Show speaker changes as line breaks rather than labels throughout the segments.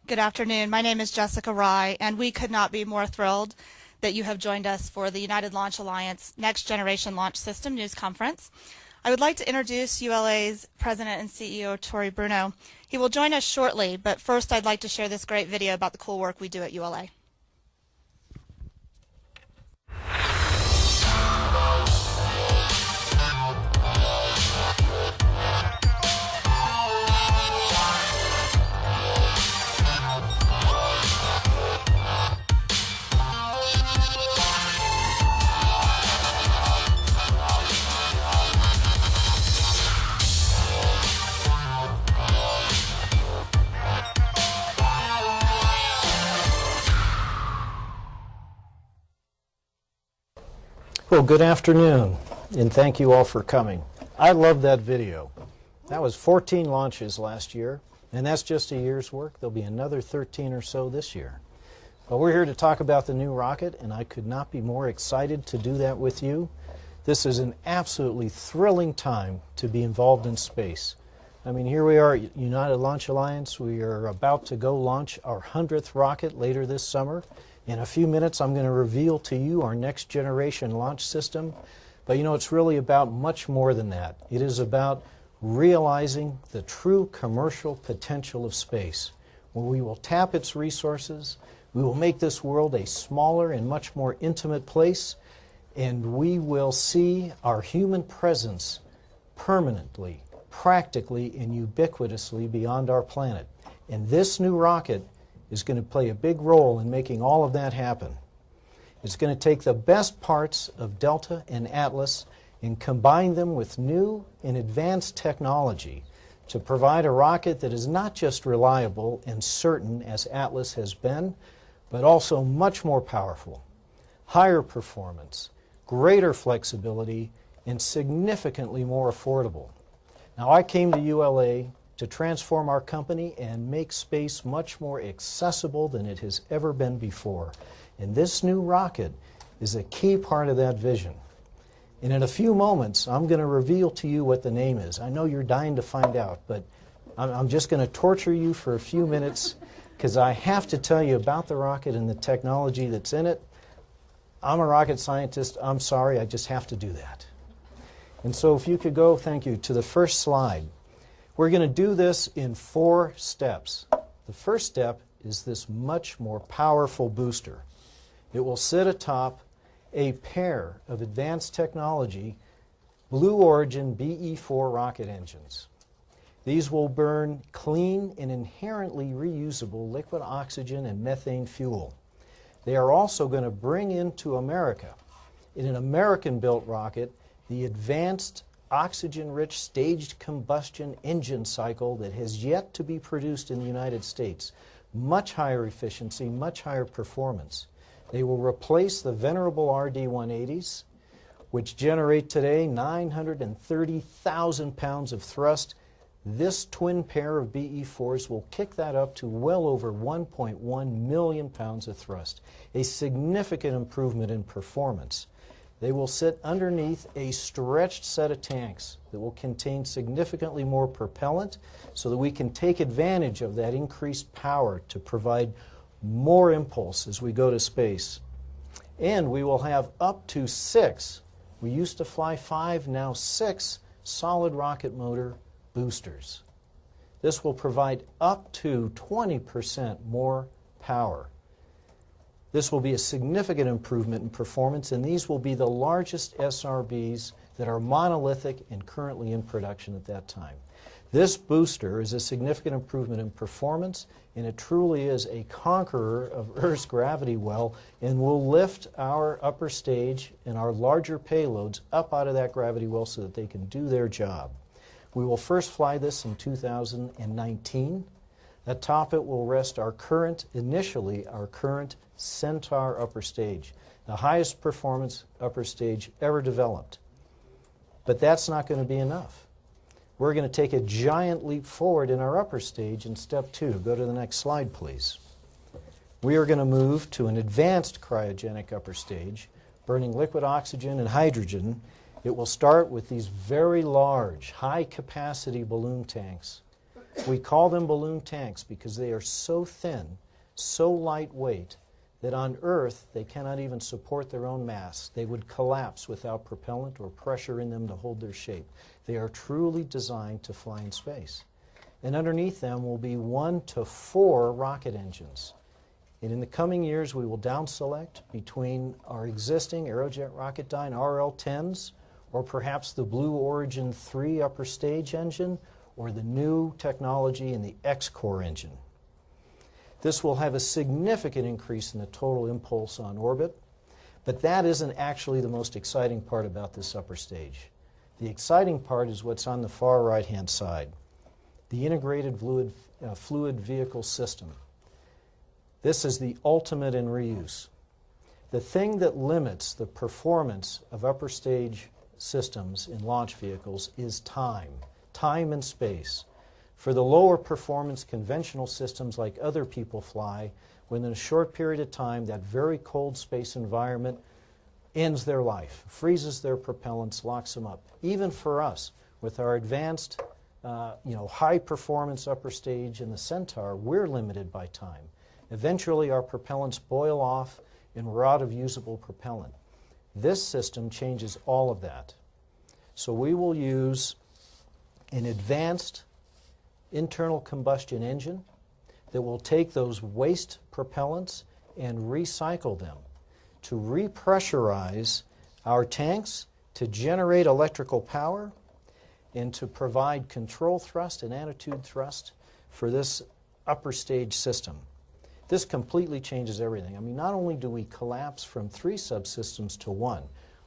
Good afternoon. My name is Jessica Rye, and we could not be more thrilled that you have joined us for the United Launch Alliance Next Generation Launch System News Conference. I would like to introduce ULA's President and CEO, Tori Bruno. He will join us shortly, but first I'd like to share this great video about the cool work we do at ULA.
Well, good afternoon, and thank you all for coming. I love that video. That was 14 launches last year, and that's just a year's work. There'll be another 13 or so this year. But we're here to talk about the new rocket, and I could not be more excited to do that with you. This is an absolutely thrilling time to be involved in space. I mean, here we are at United Launch Alliance. We are about to go launch our 100th rocket later this summer. In a few minutes, I'm going to reveal to you our next generation launch system. But you know, it's really about much more than that. It is about realizing the true commercial potential of space, where we will tap its resources, we will make this world a smaller and much more intimate place, and we will see our human presence permanently, practically, and ubiquitously beyond our planet. And this new rocket is going to play a big role in making all of that happen. It's going to take the best parts of Delta and Atlas and combine them with new and advanced technology to provide a rocket that is not just reliable and certain as Atlas has been, but also much more powerful, higher performance, greater flexibility, and significantly more affordable. Now, I came to ULA to transform our company and make space much more accessible than it has ever been before. And this new rocket is a key part of that vision. And in a few moments, I'm going to reveal to you what the name is. I know you're dying to find out, but I'm just going to torture you for a few minutes because I have to tell you about the rocket and the technology that's in it. I'm a rocket scientist. I'm sorry, I just have to do that. And so if you could go, thank you, to the first slide. We're going to do this in 4 steps. The first step is this much more powerful booster. It will sit atop a pair of advanced technology Blue Origin BE-4 rocket engines. These will burn clean and inherently reusable liquid oxygen and methane fuel. They are also going to bring into America, in an American-built rocket, the advanced oxygen-rich staged combustion engine cycle that has yet to be produced in the United States. Much higher efficiency, much higher performance. They will replace the venerable RD-180s, which generate today 930,000 pounds of thrust. This twin pair of BE-4s will kick that up to well over 1.1 million pounds of thrust, a significant improvement in performance. They will sit underneath a stretched set of tanks that will contain significantly more propellant so that we can take advantage of that increased power to provide more impulse as we go to space. And we will have up to 6, we used to fly 5, now 6 solid rocket motor boosters. This will provide up to 20% more power. This will be a significant improvement in performance, and these will be the largest SRBs that are monolithic and currently in production at that time. This booster is a significant improvement in performance, and it truly is a conqueror of Earth's gravity well and will lift our upper stage and our larger payloads up out of that gravity well so that they can do their job. We will first fly this in 2019. Atop it will rest initially our current Centaur upper stage, the highest performance upper stage ever developed. But that's not going to be enough. We're going to take a giant leap forward in our upper stage in step 2. Go to the next slide, please. We are going to move to an advanced cryogenic upper stage, burning liquid oxygen and hydrogen. It will start with these very large, high-capacity balloon tanks We call them balloon tanks because they are so thin, so lightweight, that on Earth they cannot even support their own mass. They would collapse without propellant or pressure in them to hold their shape. They are truly designed to fly in space. And underneath them will be 1 to 4 rocket engines. And in the coming years, we will down select between our existing Aerojet Rocketdyne RL-10s, or perhaps the Blue Origin 3 upper stage engine, or the new technology in the X-Core engine. This will have a significant increase in the total impulse on orbit, but that isn't actually the most exciting part about this upper stage. The exciting part is what's on the far right-hand side, the integrated fluid vehicle system. This is the ultimate in reuse. The thing that limits the performance of upper stage systems in launch vehicles is time and space. For the lower performance conventional systems like other people fly, within a short period of time, that very cold space environment ends their life, freezes their propellants, locks them up. Even for us, with our advanced high performance upper stage in the Centaur, we're limited by time. Eventually our propellants boil off and we're out of usable propellant. This system changes all of that. So we will use an advanced internal combustion engine that will take those waste propellants and recycle them to repressurize our tanks, to generate electrical power, and to provide control thrust and attitude thrust for this upper stage system. This completely changes everything. I mean, not only do we collapse from 3 subsystems to 1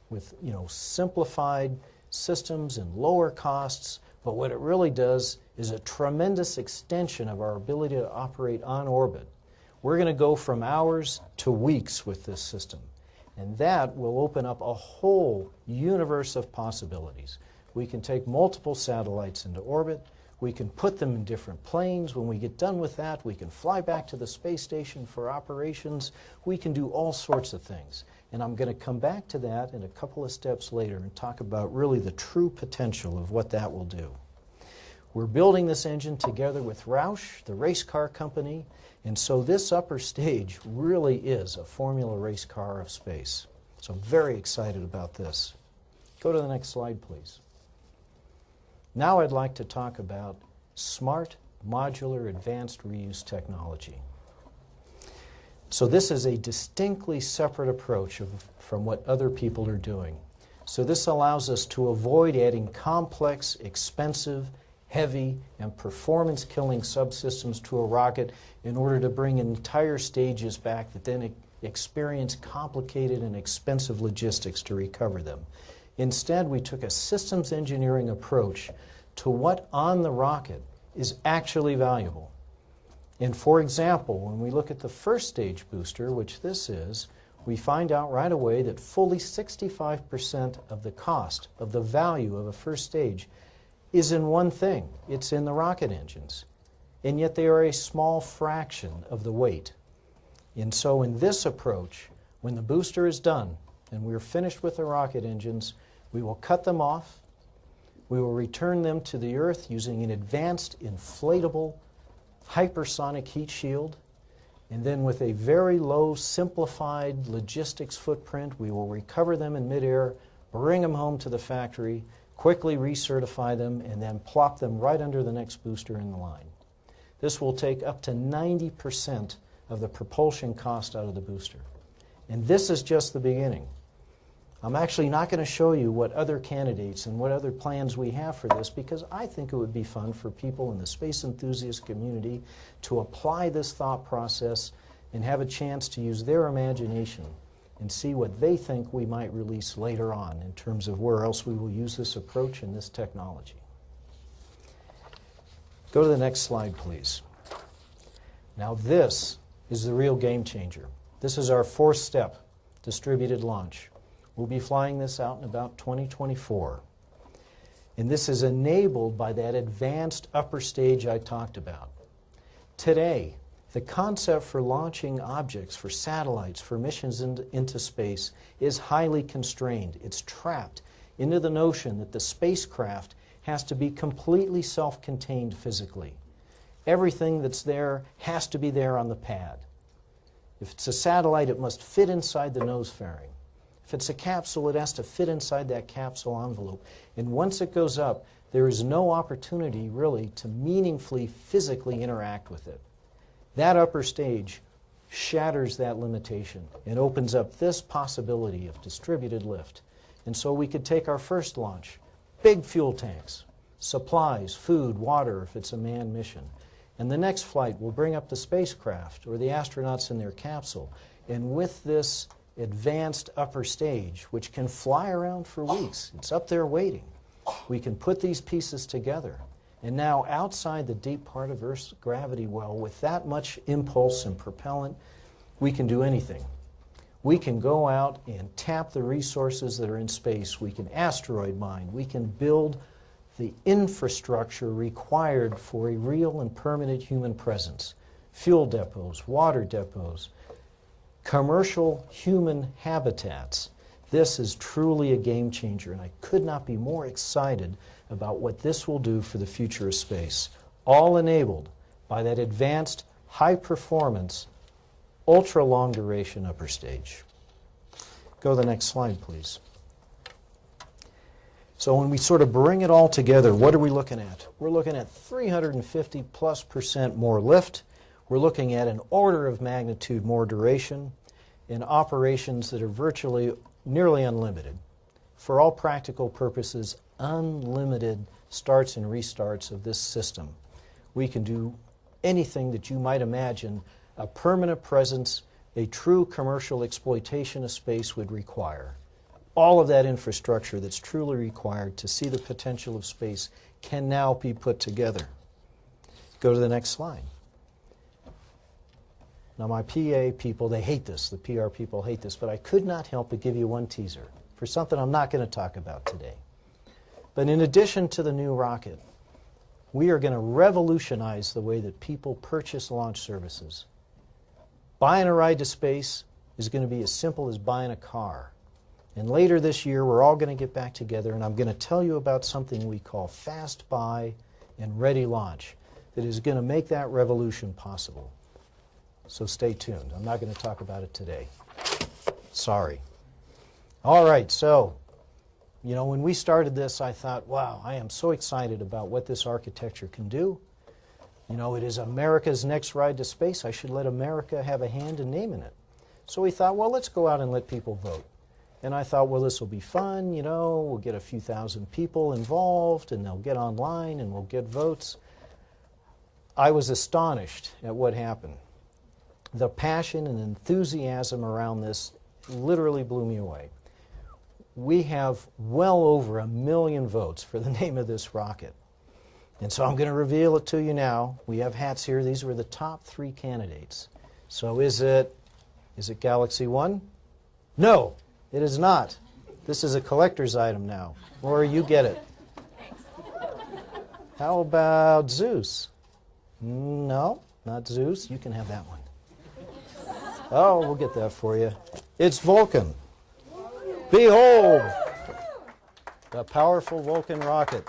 with simplified systems and lower costs, but what it really does is a tremendous extension of our ability to operate on orbit. We're going to go from hours to weeks with this system, and that will open up a whole universe of possibilities. We can take multiple satellites into orbit. We can put them in different planes. When we get done with that, we can fly back to the space station for operations. We can do all sorts of things. And I'm going to come back to that in a couple of steps later and talk about really the true potential of what that will do. We're building this engine together with Roush, the race car company, and so this upper stage really is a Formula race car of space. So I'm very excited about this. Go to the next slide, please. Now I'd like to talk about smart, modular, advanced reuse technology. So this is a distinctly separate approach from what other people are doing. So this allows us to avoid adding complex, expensive, heavy, and performance-killing subsystems to a rocket in order to bring entire stages back that then experience complicated and expensive logistics to recover them. Instead, we took a systems engineering approach to what on the rocket is actually valuable. And for example, when we look at the first stage booster, which this is, we find out right away that fully 65% of the cost, of the value of a first stage, is in one thing. It's in the rocket engines. And yet they are a small fraction of the weight. And so in this approach, when the booster is done and we're finished with the rocket engines, we will cut them off. We will return them to the Earth using an advanced inflatable hypersonic heat shield, and then with a very low simplified logistics footprint, we will recover them in midair, bring them home to the factory, quickly recertify them, and then plop them right under the next booster in the line. This will take up to 90% of the propulsion cost out of the booster. And this is just the beginning. I'm actually not going to show you what other candidates and what other plans we have for this, because I think it would be fun for people in the space enthusiast community to apply this thought process and have a chance to use their imagination and see what they think we might release later on in terms of where else we will use this approach and this technology. Go to the next slide, please. Now this is the real game changer. This is our 4th step, distributed launch. We'll be flying this out in about 2024. And this is enabled by that advanced upper stage I talked about. Today, the concept for launching objects, for satellites, for missions into space is highly constrained. It's trapped into the notion that the spacecraft has to be completely self-contained physically. Everything that's there has to be there on the pad. If it's a satellite, it must fit inside the nose fairing. If it's a capsule, it has to fit inside that capsule envelope. And once it goes up, there is no opportunity really to meaningfully, physically interact with it. That upper stage shatters that limitation and opens up this possibility of distributed lift. And so we could take our first launch, big fuel tanks, supplies, food, water if it's a manned mission. And the next flight will bring up the spacecraft or the astronauts in their capsule. And with this advanced upper stage, which can fly around for weeks, it's up there waiting, we can put these pieces together. And now outside the deep part of Earth's gravity well, with that much impulse and propellant, we can do anything. We can go out and tap the resources that are in space. We can asteroid mine. We can build the infrastructure required for a real and permanent human presence. Fuel depots, water depots, commercial human habitats. This is truly a game changer, and I could not be more excited about what this will do for the future of space, all enabled by that advanced, high-performance, ultra-long duration upper stage. Go to the next slide, please. So when we sort of bring it all together, what are we looking at? We're looking at 350+% more lift. We're looking at an order of magnitude more duration in operations that are virtually nearly unlimited. For all practical purposes, unlimited starts and restarts of this system. We can do anything that you might imagine a permanent presence, a true commercial exploitation of space would require. All of that infrastructure that's truly required to see the potential of space can now be put together. Go to the next slide. Now my PA people, they hate this. The PR people hate this, but I could not help but give you one teaser for something I'm not going to talk about today. But in addition to the new rocket, we are going to revolutionize the way that people purchase launch services. Buying a ride to space is going to be as simple as buying a car. And later this year, we're all going to get back together, and I'm going to tell you about something we call fast buy and ready launch that is going to make that revolution possible. So stay tuned. I'm not going to talk about it today. Sorry. All right, so, you know, when we started this, I thought, wow, I am so excited about what this architecture can do. You know, it is America's next ride to space. I should let America have a hand in naming it. So we thought, well, let's go out and let people vote. And I thought, well, this will be fun, you know, we'll get a few thousand people involved, and they'll get online, and we'll get votes. I was astonished at what happened. The passion and enthusiasm around this literally blew me away. We have well over 1 million votes for the name of this rocket. And so I'm going to reveal it to you now. We have hats here. These were the top 3 candidates. So is it Galaxy 1? No, it is not. This is a collector's item now. Or you get it. How about Zeus? No, not Zeus. You can have that one. Oh, we'll get that for you. It's Vulcan. Behold, the powerful Vulcan rocket.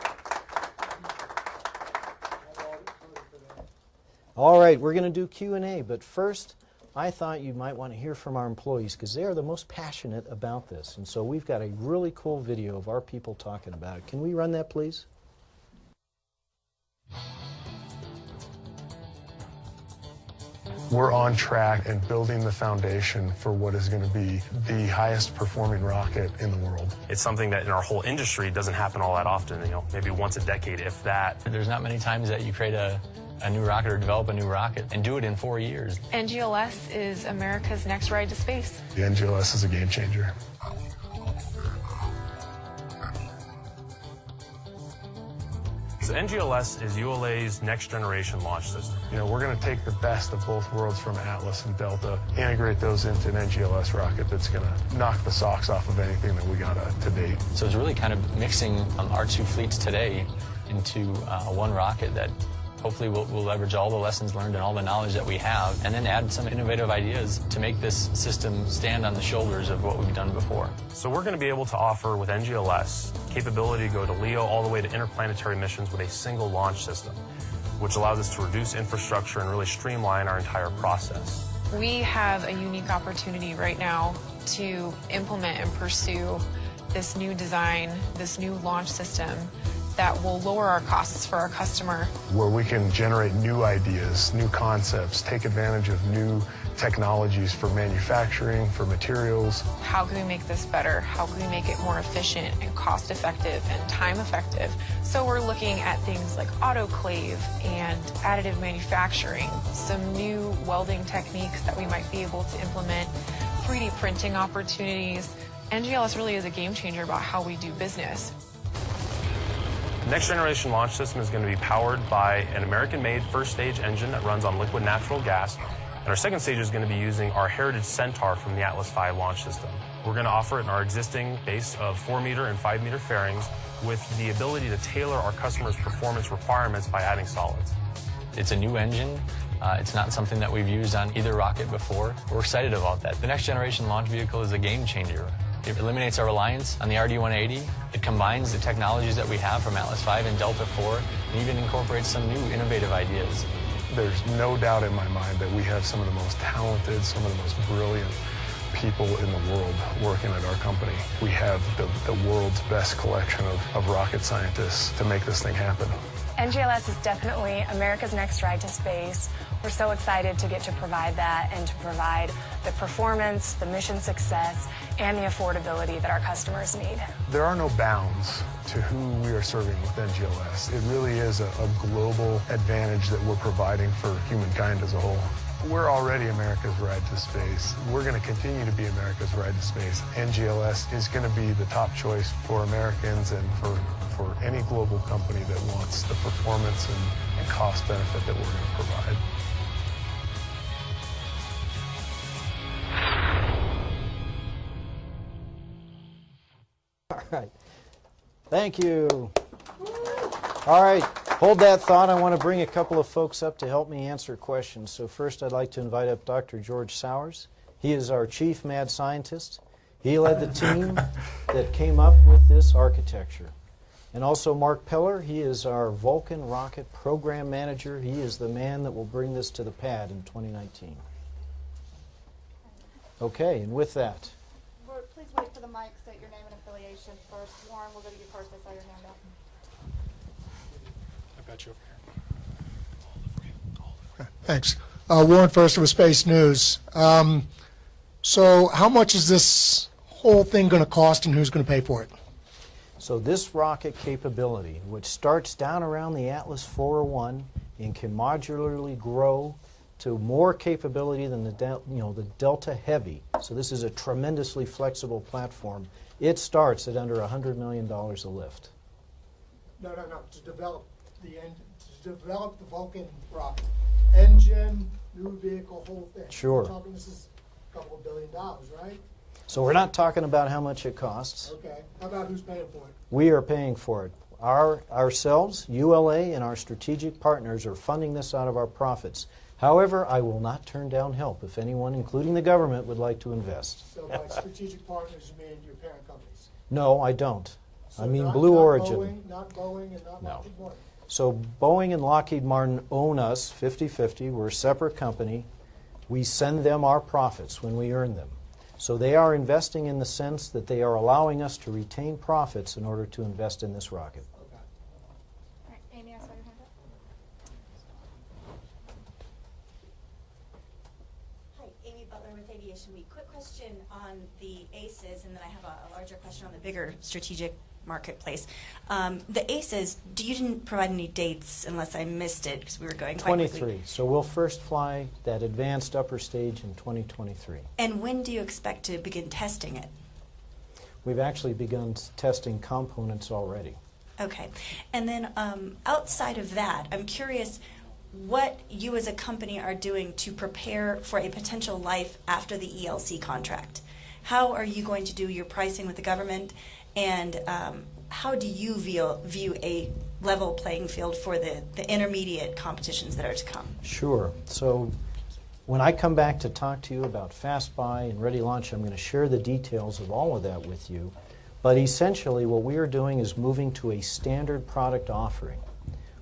All right, we're going to do Q&A, but first, I thought you might want to hear from our employees because they are the most passionate about this. And so we've got a really cool video of our people talking about it. Can we run that, please?
We're on track and building the foundation for what is going to be the highest performing rocket in the world.
It's something that in our whole industry doesn't happen all that often, you know, maybe once a decade, if that.
There's not many times that you create a new rocket or develop a new rocket and do it in 4 years.
NGLS is America's next ride to space.
The NGLS is a game changer.
So NGLS is ULA's next generation launch system.
You know, we're going to take the best of both worlds from Atlas and Delta, integrate those into an NGLS rocket that's going to knock the socks off of anything that we got to date.
So it's really kind of mixing our 2 fleets today into one rocket that hopefully we'll leverage all the lessons learned and all the knowledge that we have, and then add some innovative ideas to make this system stand on the shoulders of what we've done before.
So we're going to be able to offer with NGLS capability to go to LEO all the way to interplanetary missions with a single launch system. which allows us to reduce infrastructure and really streamline our entire process.
We have a unique opportunity right now to implement and pursue this new design, this new launch system that will lower our costs for our customer.
Where we can generate new ideas, new concepts, take advantage of new technologies for manufacturing, for materials.
How can we make this better? How can we make it more efficient and cost effective and time effective? So we're looking at things like autoclave and additive manufacturing, some new welding techniques that we might be able to implement, 3D printing opportunities. NGLS really is a game changer about how we do business.
The next generation launch system is going to be powered by an American-made first stage engine that runs on liquid natural gas. And our second stage is going to be using our heritage Centaur from the Atlas V launch system. We're going to offer it in our existing base of 4-meter and 5-meter fairings with the ability to tailor our customers' performance requirements by adding solids.
It's a new engine. It's not something that we've used on either rocket before. We're excited about that. The next generation launch vehicle is a game changer. It eliminates our reliance on the RD-180. It combines the technologies that we have from Atlas V and Delta IV, and even incorporates some new innovative ideas.
There's no doubt in my mind that we have some of the most talented, some of the most brilliant people in the world working at our company. We have the world's best collection of rocket scientists to make this thing happen.
NGLS is definitely America's next ride to space. We're so excited to get to provide that and to provide the performance, the mission success, and the affordability that our customers need.
There are no bounds to who we are serving with NGLS. It really is a global advantage that we're providing for humankind as a whole. We're already America's ride to space. We're going to continue to be America's ride to space. NGLS is going to be the top choice for Americans and for any global company that wants the performance and cost benefit that we're going to provide.
All right. Thank you. All right. Hold that thought. I want to bring a couple of folks up to help me answer questions. So first I'd like to invite up Dr. George Sowers. He is our chief mad scientist. He led the team that came up with this architecture. And also Mark Peller, he is our Vulcan rocket program manager. He is the man that will bring this to the pad in 2019. Okay, and with that.
Please wait for the mic, state your name and affiliation first. Warren, we'll go to you first. I saw your hand up.
I got you over here. Thanks. Warren First with Space News. So how much is this whole thing going to cost and who's going to pay for it?
So this rocket capability, which starts down around the Atlas 401 and can modularly grow to more capability than the Delta Heavy. So this is a tremendously flexible platform. It starts at under $100 million a lift.
No. To develop the Vulcan rocket, engine, new vehicle, whole thing.
Sure.
We're talking, this is a couple of $1 billion, right?
So we're not talking about how much it costs.
Okay. How about who's paying for it?
We are paying for it. Ourselves, ULA, and our strategic partners are funding this out of our profits. However, I will not turn down help if anyone, including the government, would like to invest.
So by strategic partners, you mean your parent companies?
No, I don't.
So
I mean
not
Blue Origin.
Not Boeing and not
No.
Lockheed Martin?
So Boeing and Lockheed Martin own us 50-50. We're a separate company. We send them our profits when we earn them. So they are investing in the sense that they are allowing us to retain profits in order to invest in this rocket.
Okay.
All right, Amy, I saw your hand up.
Hi, Amy Butler with Aviation Week. Quick question on the ACES, and then I have a larger question on the bigger strategic marketplace. The ACES, you didn't provide any dates unless I missed it because we were going quite quickly.
23. So we'll first fly that advanced upper stage in 2023.
And when do you expect to begin testing it?
We've actually begun testing components already.
Okay. And then outside of that, I'm curious what you as a company are doing to prepare for a potential life after the ELC contract. How are you going to do your pricing with the government? And how do you view a level playing field for the intermediate competitions that are to come?
Sure. So when I come back to talk to you about Fast Buy and Ready Launch, I'm going to share the details of all of that with you. But essentially what we are doing is moving to a standard product offering.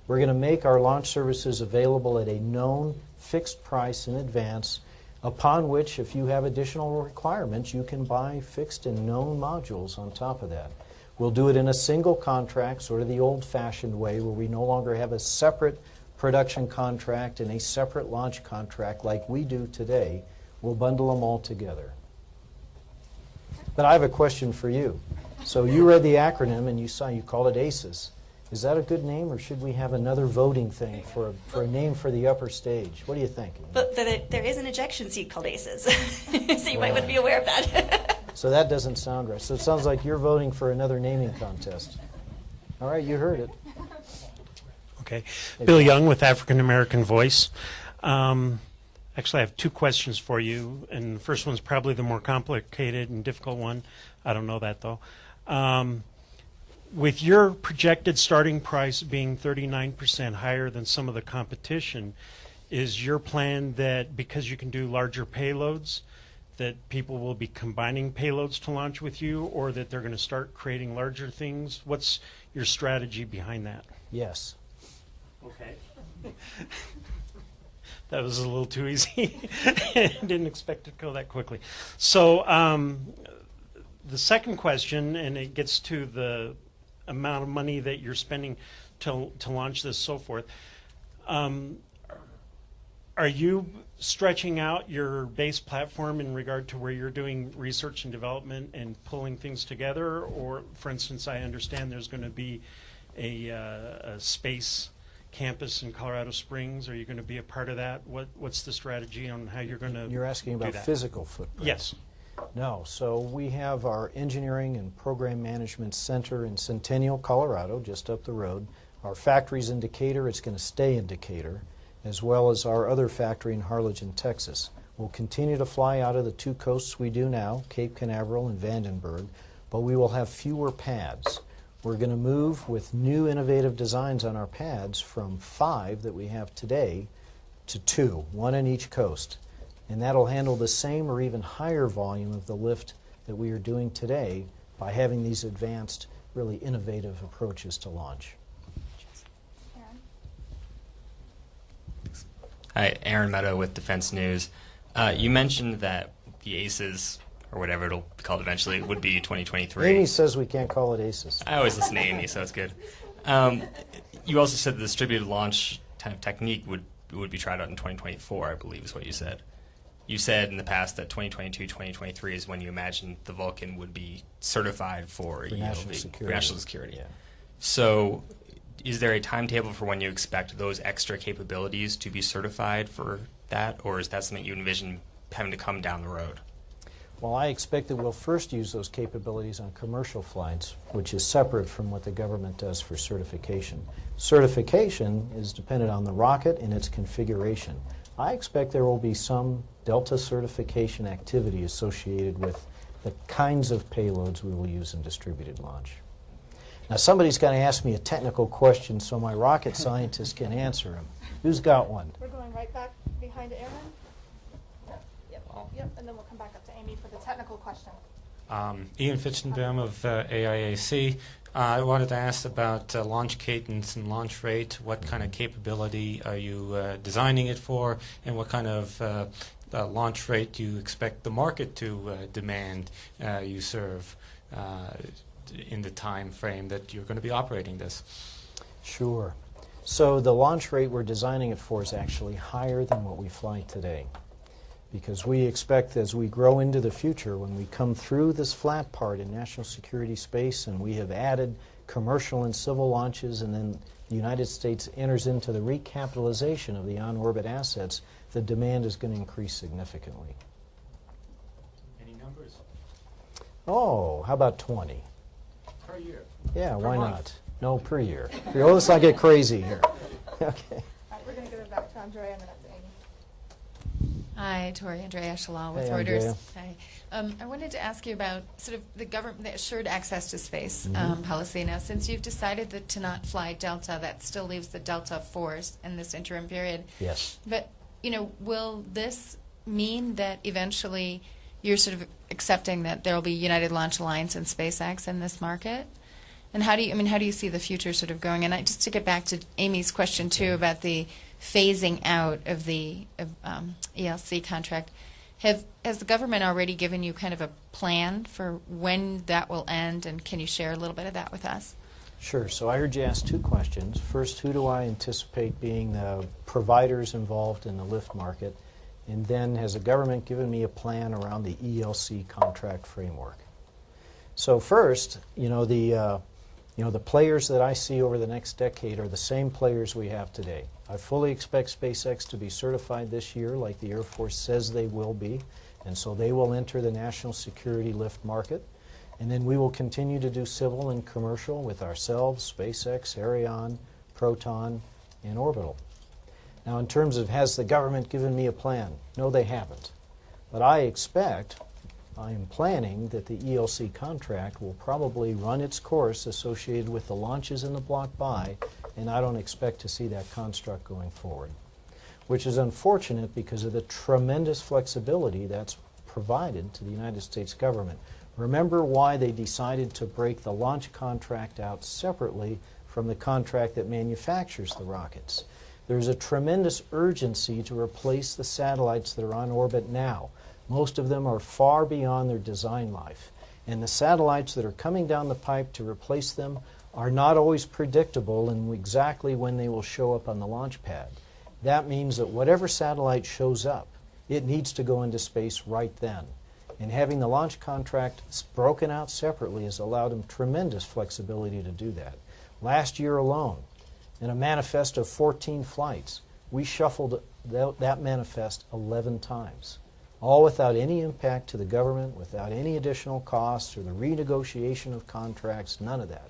We're going to make our launch services available at a known fixed price in advance, upon which, if you have additional requirements, you can buy fixed and known modules on top of that. We'll do it in a single contract, sort of the old-fashioned way, where we no longer have a separate production contract and a separate launch contract like we do today. We'll bundle them all together. But I have a question for you. So you read the acronym and you called it ACES. Is that a good name, or should we have another voting thing for a name for the upper stage? What do you think?
But there is an ejection seat called ACES, so you might want to be aware of that.
So that doesn't sound right. So it sounds like you're voting for another naming contest. All right, you heard it.
Okay. Bill Young with African American Voice. Actually, I have two questions for you, and the first one's probably the more complicated and difficult one. I don't know that, though. With your projected starting price being 39% higher than some of the competition, is your plan that because you can do larger payloads, that people will be combining payloads to launch with you, or that they're going to start creating larger things? What's your strategy behind that?
Yes.
Okay. That was a little too easy. I didn't expect it to go that quickly. So the second question, and it gets to the amount of money that you're spending to launch this, so forth. Are you stretching out your base platform in regard to where you're doing research and development and pulling things together? Or, for instance, I understand there's going to be a space campus in Colorado Springs. Are you going to be a part of that? What's the strategy on how you're going to
You're asking about physical footprint?
Yes.
No. So we have our Engineering and Program Management Center in Centennial, Colorado, just up the road. Our factory's in Decatur. It's going to stay in Decatur, as well as our other factory in Harlingen, Texas. We'll continue to fly out of the two coasts we do now, Cape Canaveral and Vandenberg, but we will have fewer pads. We're going to move with new innovative designs on our pads from 5 that we have today to 2, 1 on each coast. And that'll handle the same or even higher volume of the lift that we are doing today by having these advanced, really innovative approaches to launch.
Hi, Aaron Meadow with Defense News. You mentioned that the ACES, or whatever it'll be called eventually, would be 2023.
Amy says we can't call it ACES.
I always listen to Amy, so it's good. You also said the distributed launch kind of technique would be tried out in 2024, I believe is what you said. You said in the past that 2022, 2023 is when you imagined the Vulcan would be certified for
national security.
National security.
Yeah.
So is there a timetable for when you expect those extra capabilities to be certified for that, or is that something you envision having to come down the road?
Well, I expect that we'll first use those capabilities on commercial flights, which is separate from what the government does for certification. Certification is dependent on the rocket and its configuration. I expect there will be some Delta certification activity associated with the kinds of payloads we will use in distributed launch. Now, somebody's got to ask me a technical question so my rocket scientist can answer them. Who's got one?
We're going right back behind Aaron. Yep, and then we'll come back up to Amy for the technical question.
Ian Fitzenbaum of AIAC. I wanted to ask about launch cadence and launch rate. What kind of capability are you designing it for, and what kind of launch rate do you expect the market to demand you serve in the time frame that you're going to be operating this?
Sure. So the launch rate we're designing it for is actually higher than what we fly today, because we expect as we grow into the future, when we come through this flat part in national security space and we have added commercial and civil launches, and then the United States enters into the recapitalization of the on-orbit assets, the demand is going to increase significantly.
Any numbers?
Oh, how about 20?
Per year?
Yeah,
Per
why
month?
not? No, per year. Let's not get crazy here. Okay.
All right, we're going to give it back to Andrea and then up to Amy.
Hi, Tori Andrea Shalal with
Hey,
Reuters.
Andrea.
Hi. I wanted to ask you about sort of the government, the assured access to space
Mm-hmm.
policy. Now, since you've decided to not fly Delta, that still leaves the Delta Force in this interim period.
Yes.
But, will this mean that eventually you're sort of accepting that there will be United Launch Alliance and SpaceX in this market? And how do you see the future sort of going? And just to get back to Amy's question too about the phasing out of the ELC contract, has the government already given you kind of a plan for when that will end, and can you share a little bit of that with us?
Sure. So I heard you ask two questions. First, who do I anticipate being the providers involved in the lift market? And then, has the government given me a plan around the ELC contract framework? So first, the players that I see over the next decade are the same players we have today. I fully expect SpaceX to be certified this year, like the Air Force says they will be, and so they will enter the national security lift market. And then we will continue to do civil and commercial with ourselves, SpaceX, Ariane, Proton, and Orbital. Now, in terms of has the government given me a plan? No, they haven't. But I am planning that the ELC contract will probably run its course associated with the launches in the block buy, and I don't expect to see that construct going forward, which is unfortunate because of the tremendous flexibility that's provided to the United States government. Remember why they decided to break the launch contract out separately from the contract that manufactures the rockets. There's a tremendous urgency to replace the satellites that are on orbit now. Most of them are far beyond their design life. And the satellites that are coming down the pipe to replace them are not always predictable in exactly when they will show up on the launch pad. That means that whatever satellite shows up, it needs to go into space right then. And having the launch contract broken out separately has allowed them tremendous flexibility to do that. Last year alone, in a manifest of 14 flights, we shuffled that manifest 11 times, all without any impact to the government, without any additional costs or the renegotiation of contracts, none of that.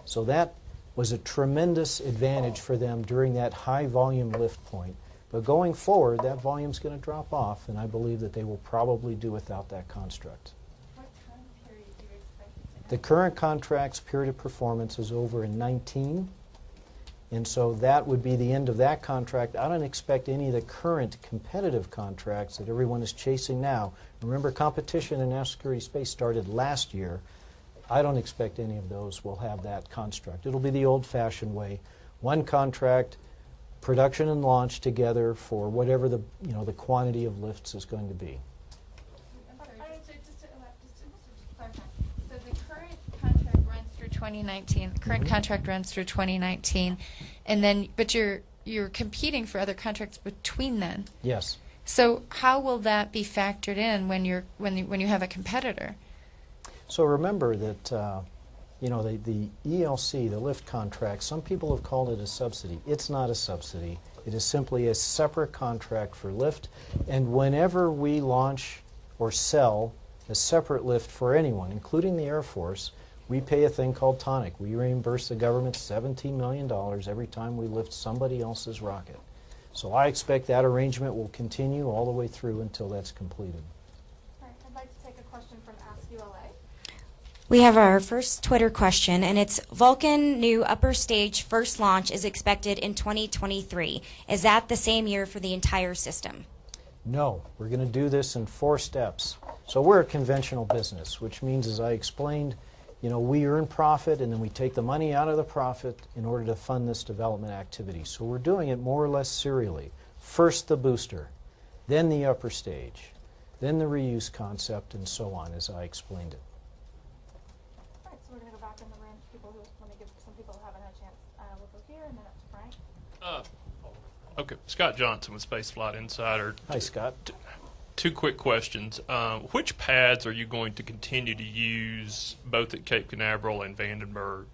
So that was a tremendous advantage for them during that high volume lift point. But going forward, that volume's going to drop off, and I believe that they will probably do without that construct.
What time period do you expect it to
The current contract's period of performance is over in 19, and so that would be the end of that contract. I don't expect any of the current competitive contracts that everyone is chasing now. Remember, competition in national security space started last year. I don't expect any of those will have that construct. It'll be the old-fashioned way. One contract, production and launch together for whatever the quantity of lifts is going to be.
Just to clarify, so the current contract runs through 2019. The current contract runs through 2019, and then but you're competing for other contracts between then.
Yes.
So how will that be factored in when you have a competitor?
So remember that the ELC, the lift contract, some people have called it a subsidy. It's not a subsidy. It is simply a separate contract for lift. And whenever we launch or sell a separate lift for anyone, including the Air Force, we pay a thing called tonic. We reimburse the government $17 million every time we lift somebody else's rocket. So I expect that arrangement will continue all the way through until that's completed.
All right, I'd like to take a question from Ask ULA.
We have our first Twitter question, and it's Vulcan new upper stage first launch is expected in 2023. Is that the same year for the entire system?
No, we're going to do this in 4 steps. So we're a conventional business, which means, as I explained, we earn profit and then we take the money out of the profit in order to fund this development activity. So we're doing it more or less serially. First the booster, then the upper stage, then the reuse concept, and so on, as I explained it.
All right, so we're going to go back in the room to people who want to give some people who haven't had a chance. We'll go here and then up to Frank.
Okay, Scott Johnson with Spaceflight Insider.
Hi, Scott.
2 quick questions. Which pads are you going to continue to use both at Cape Canaveral and Vandenberg?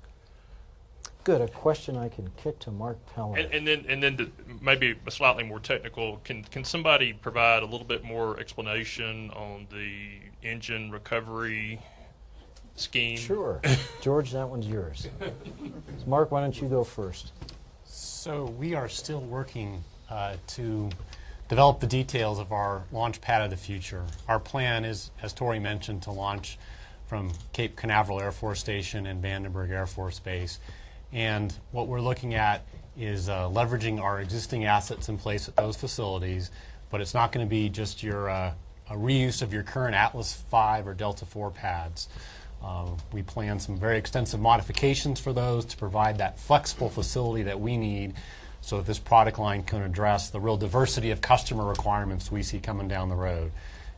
Good, a question I can kick to Mark Pellin.
And then maybe slightly more technical, can somebody provide a little bit more explanation on the engine recovery scheme?
Sure. George, that one's yours. So Mark, why don't you go first?
So we are still working to develop the details of our launch pad of the future. Our plan is, as Tori mentioned, to launch from Cape Canaveral Air Force Station and Vandenberg Air Force Base. And what we're looking at is leveraging our existing assets in place at those facilities, but it's not going to be just your a reuse of your current Atlas V or Delta IV pads. We plan some very extensive modifications for those to provide that flexible facility that we need so that this product line can address the real diversity of customer requirements we see coming down the road.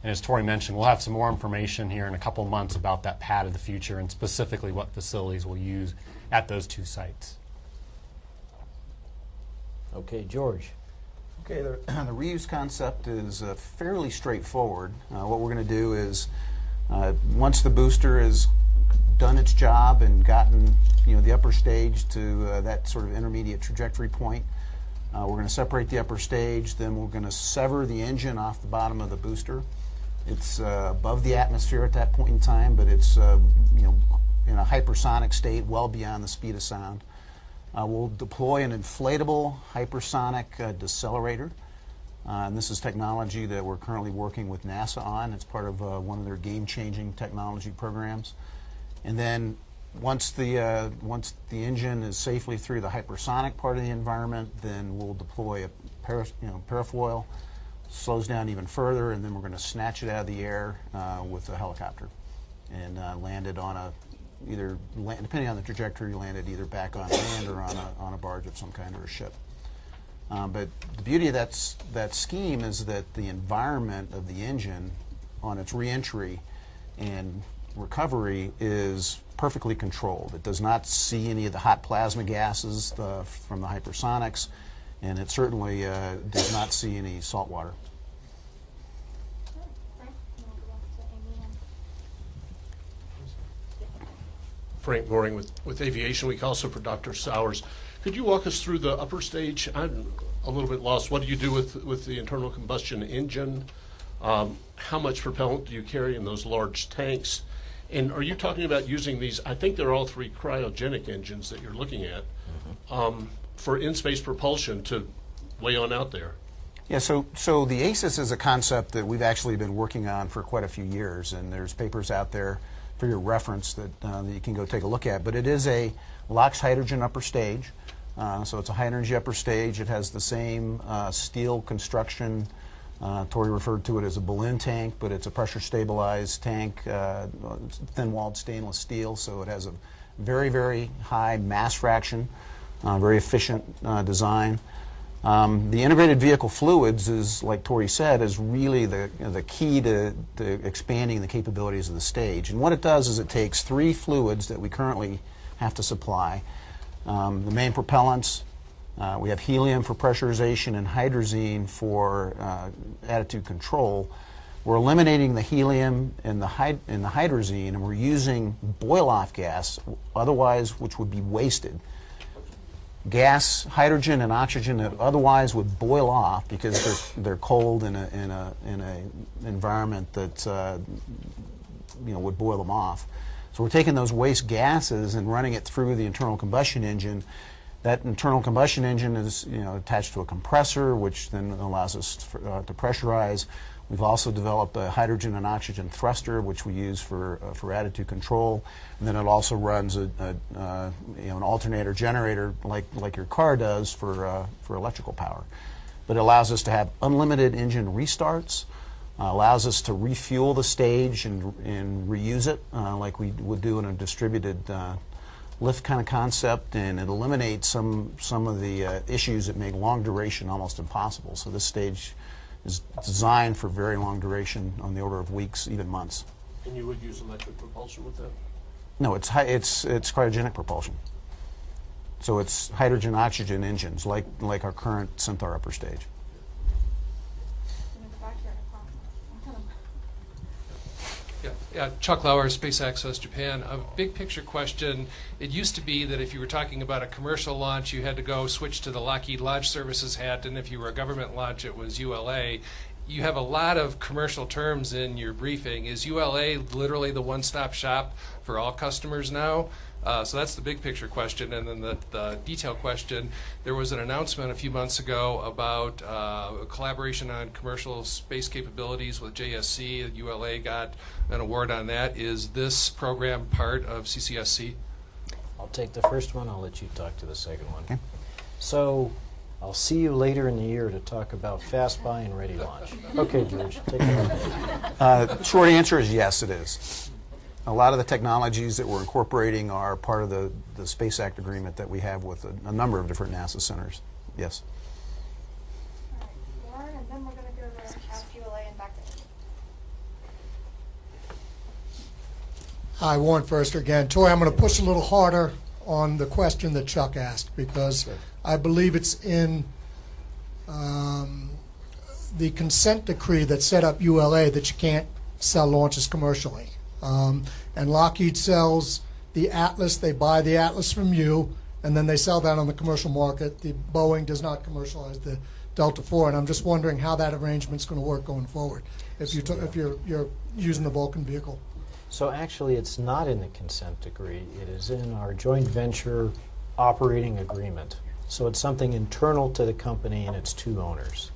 And as Tori mentioned, we'll have some more information here in a couple of months about that pad of the future and specifically what facilities we'll use at those 2 sites.
Okay, George.
Okay, the reuse concept is fairly straightforward. What we're going to do is once the booster has done its job and gotten the upper stage to that sort of intermediate trajectory point, we're going to separate the upper stage, then we're going to sever the engine off the bottom of the booster. It's above the atmosphere at that point in time, but it's in a hypersonic state, well beyond the speed of sound. We'll deploy an inflatable hypersonic decelerator. And this is technology that we're currently working with NASA on. It's part of one of their game-changing technology programs. And then once the engine is safely through the hypersonic part of the environment, then we'll deploy a parafoil, slows down even further, and then we're going to snatch it out of the air with a helicopter and land it on depending on the trajectory, land it either back on land or on a barge of some kind or a ship. But the beauty of that scheme is that the environment of the engine on its reentry and recovery is perfectly controlled. It does not see any of the hot plasma gases from the hypersonics, and it certainly does not see any salt water.
Frank Goring with Aviation Week, also for Dr. Sowers. Could you walk us through the upper stage? I'm a little bit lost. What do you do with the internal combustion engine? How much propellant do you carry in those large tanks? And are you talking about using these, I think they're all 3 cryogenic engines that you're looking at, for in-space propulsion to way on out there?
Yeah, so the ACES is a concept that we've actually been working on for quite a few years, and there's papers out there for your reference that you can go take a look at. But it is a LOX hydrogen upper stage. So it's a high energy upper stage. It has the same steel construction. Tori referred to it as a balloon tank, but it's a pressure stabilized tank, thin-walled stainless steel, so it has a very, very high mass fraction, very efficient design. The integrated vehicle fluids is, like Tori said, is really the key to expanding the capabilities of the stage. And what it does is it takes 3 fluids that we currently have to supply. The main propellants, we have helium for pressurization and hydrazine for attitude control. We're eliminating the helium and the hydrazine, and we're using boil-off gas, otherwise which would be wasted. Gas, hydrogen, and oxygen that otherwise would boil off because they're cold in a environment that would boil them off. So we're taking those waste gases and running it through the internal combustion engine. That internal combustion engine is attached to a compressor, which then allows us to pressurize. We've also developed a hydrogen and oxygen thruster, which we use for attitude control. And then it also runs an alternator generator like your car does for electrical power. But it allows us to have unlimited engine restarts, allows us to refuel the stage and reuse it like we would do in a distributed lift kind of concept, and it eliminates some of the issues that make long duration almost impossible. So this stage is designed for very long duration, on the order of weeks, even months.
And you would use electric propulsion with that?
No, it's cryogenic propulsion. So it's hydrogen oxygen engines like our current Centaur upper stage.
Yeah, Chuck Lauer, Space Access Japan. A big picture question. It used to be that if you were talking about a commercial launch, you had to go switch to the Lockheed Launch Services hat, and if you were a government launch, it was ULA. You have a lot of commercial terms in your briefing. Is ULA literally the one-stop shop for all customers now? So that's the big picture question. And then the detail question, there was an announcement a few months ago about a collaboration on commercial space capabilities with JSC. ULA got an award on that. Is this program part of CCSC?
I'll take the first one. I'll let you talk to the second one. Okay. So I'll see you later in the year to talk about fast buy and ready launch. Okay, George, take it away.
Short answer is yes, it is. A lot of the technologies that we're incorporating are part of the Space Act agreement that we have with a number of different NASA centers. Yes.
All right, Warren, and then we're going to go to Ask ULA and back to Amy.
Hi, Warren First again. Tori, I'm going to push a little harder on the question that Chuck asked because I believe it's in the consent decree that set up ULA that you can't sell launches commercially. And Lockheed sells the Atlas. They buy the Atlas from you, and then they sell that on the commercial market. The Boeing does not commercialize the Delta IV, and I'm just wondering how that arrangement's going to work going forward if you're using the Vulcan vehicle.
So actually, it's not in the consent decree. It is in our joint venture operating agreement. So it's something internal to the company and its two owners.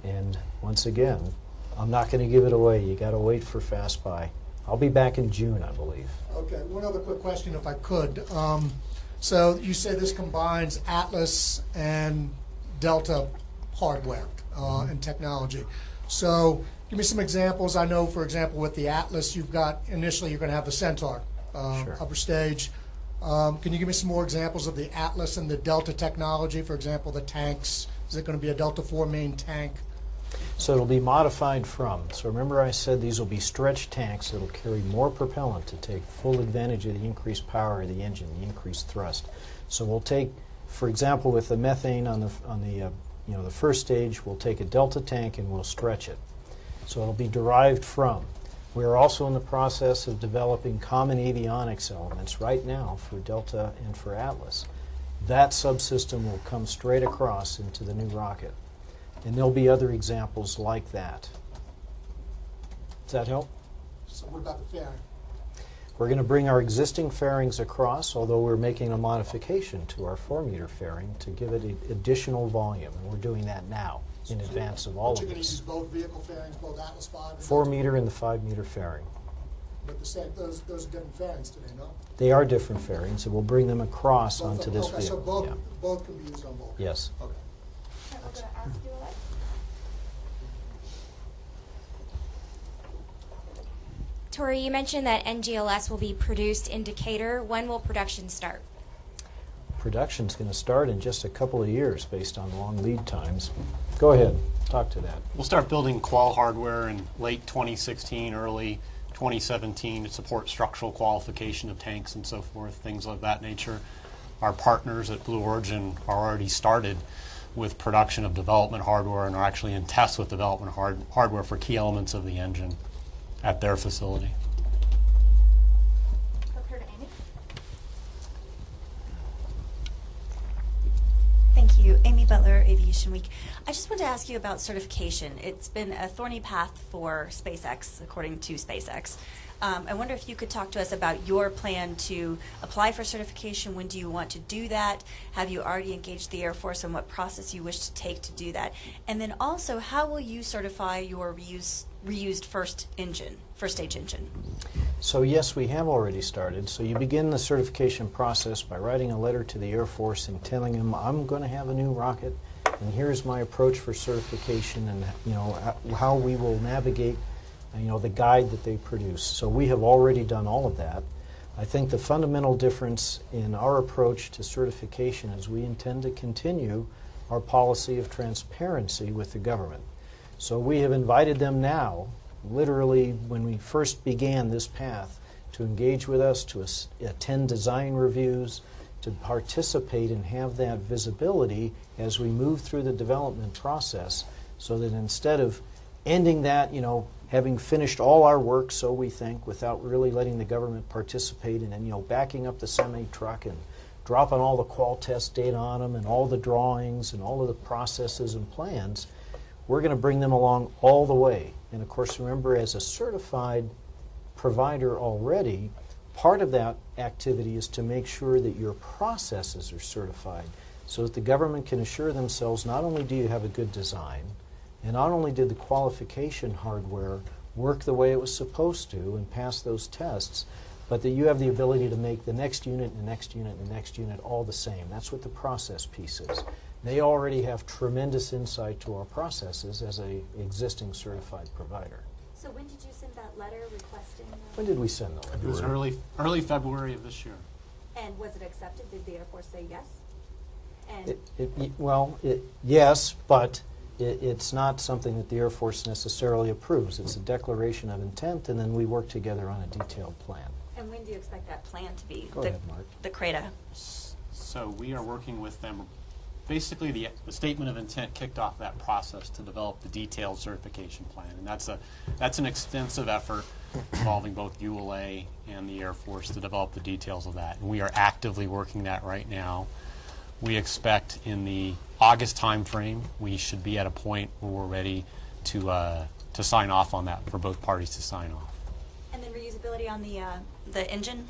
And once again, I'm not going to give it away. You got to wait for Fast Buy. I'll be back in June, I believe.
Okay, one other quick question, if I could. So you say this combines Atlas and Delta hardware and technology. So give me some examples. I know, for example, with the Atlas, initially you're going to have the Centaur upper stage. Can you give me some more examples of the Atlas and the Delta technology? For example, the tanks. Is it going to be a Delta IV main tank?
So it'll be modified from. So remember I said these will be stretched tanks that'll carry more propellant to take full advantage of the increased power of the engine, the increased thrust. So we'll take, for example, with the methane on the first stage, we'll take a Delta tank and we'll stretch it. So it'll be derived from. We're also in the process of developing common avionics elements right now for Delta and for Atlas. That subsystem will come straight across into the new rocket. And there'll be other examples like that. Does that help?
So what about the fairing?
We're going to bring our existing fairings across, although we're making a modification to our 4-meter fairing to give it additional volume. And we're doing that now in advance of all of
You're going to
this.
use both vehicle fairings, both Atlas V?
4-meter and the 5-meter fairing.
But those are different fairings today, no?
They are different fairings, and we'll bring them across onto this
okay,
vehicle.
so both can be used on both?
Yes.
Okay.
Tori, you mentioned that NGLS will be produced in Decatur. When will production start?
Production's going to start in just a couple of years based on long lead times. Go ahead, talk to that.
We'll start building qual hardware in late 2016, early 2017 to support structural qualification of tanks and so forth, things of that nature. Our partners at Blue Origin are already started with production of development hardware and are actually in tests with development hardware for key elements of the engine at their facility.
Thank you. Amy Butler, Aviation Week. I just want to ask you about certification. It's been a thorny path for SpaceX, according to SpaceX. I wonder if you could talk to us about your plan to apply for certification. When do you want to do that? Have you already engaged the Air Force and what process you wish to take to do that? And then also, how will you certify your reused first stage engine?
So yes, we have already started. So you begin the certification process by writing a letter to the Air Force and telling them, I'm going to have a new rocket, and here's my approach for certification, and how we will navigate the guide that they produce. So we have already done all of that. I think the fundamental difference in our approach to certification is we intend to continue our policy of transparency with the government. So we have invited them now, literally when we first began this path, to engage with us, to attend design reviews, to participate and have that visibility as we move through the development process, so that instead of ending that, having finished all our work, so we think, without really letting the government participate, and then backing up the semi-truck and dropping all the qual test data on them and all the drawings and all of the processes and plans, we're going to bring them along all the way. And of course, remember, as a certified provider already, part of that activity is to make sure that your processes are certified so that the government can assure themselves not only do you have a good design, and not only did the qualification hardware work the way it was supposed to and pass those tests, but that you have the ability to make the next unit and the next unit and the next unit all the same. That's what the process piece is. They already have tremendous insight to our processes as an existing certified provider.
So when did you send that letter requesting?
When did we send the letter?
It was early February of this year.
And was it accepted? Did the Air Force say yes? And
Yes, but it's not something that the Air Force necessarily approves. It's a declaration of intent, and then we work together on a detailed plan.
And when do you expect that plan to be?
Go ahead, Mark.
The CRADA.
So we are working with them. Basically, the statement of intent kicked off that process to develop the detailed certification plan, and that's an extensive effort involving both ULA and the Air Force to develop the details of that. And we are actively working that right now. We expect in the August timeframe we should be at a point where we're ready to sign off on that, for both parties to sign off.
And then reusability on the engine.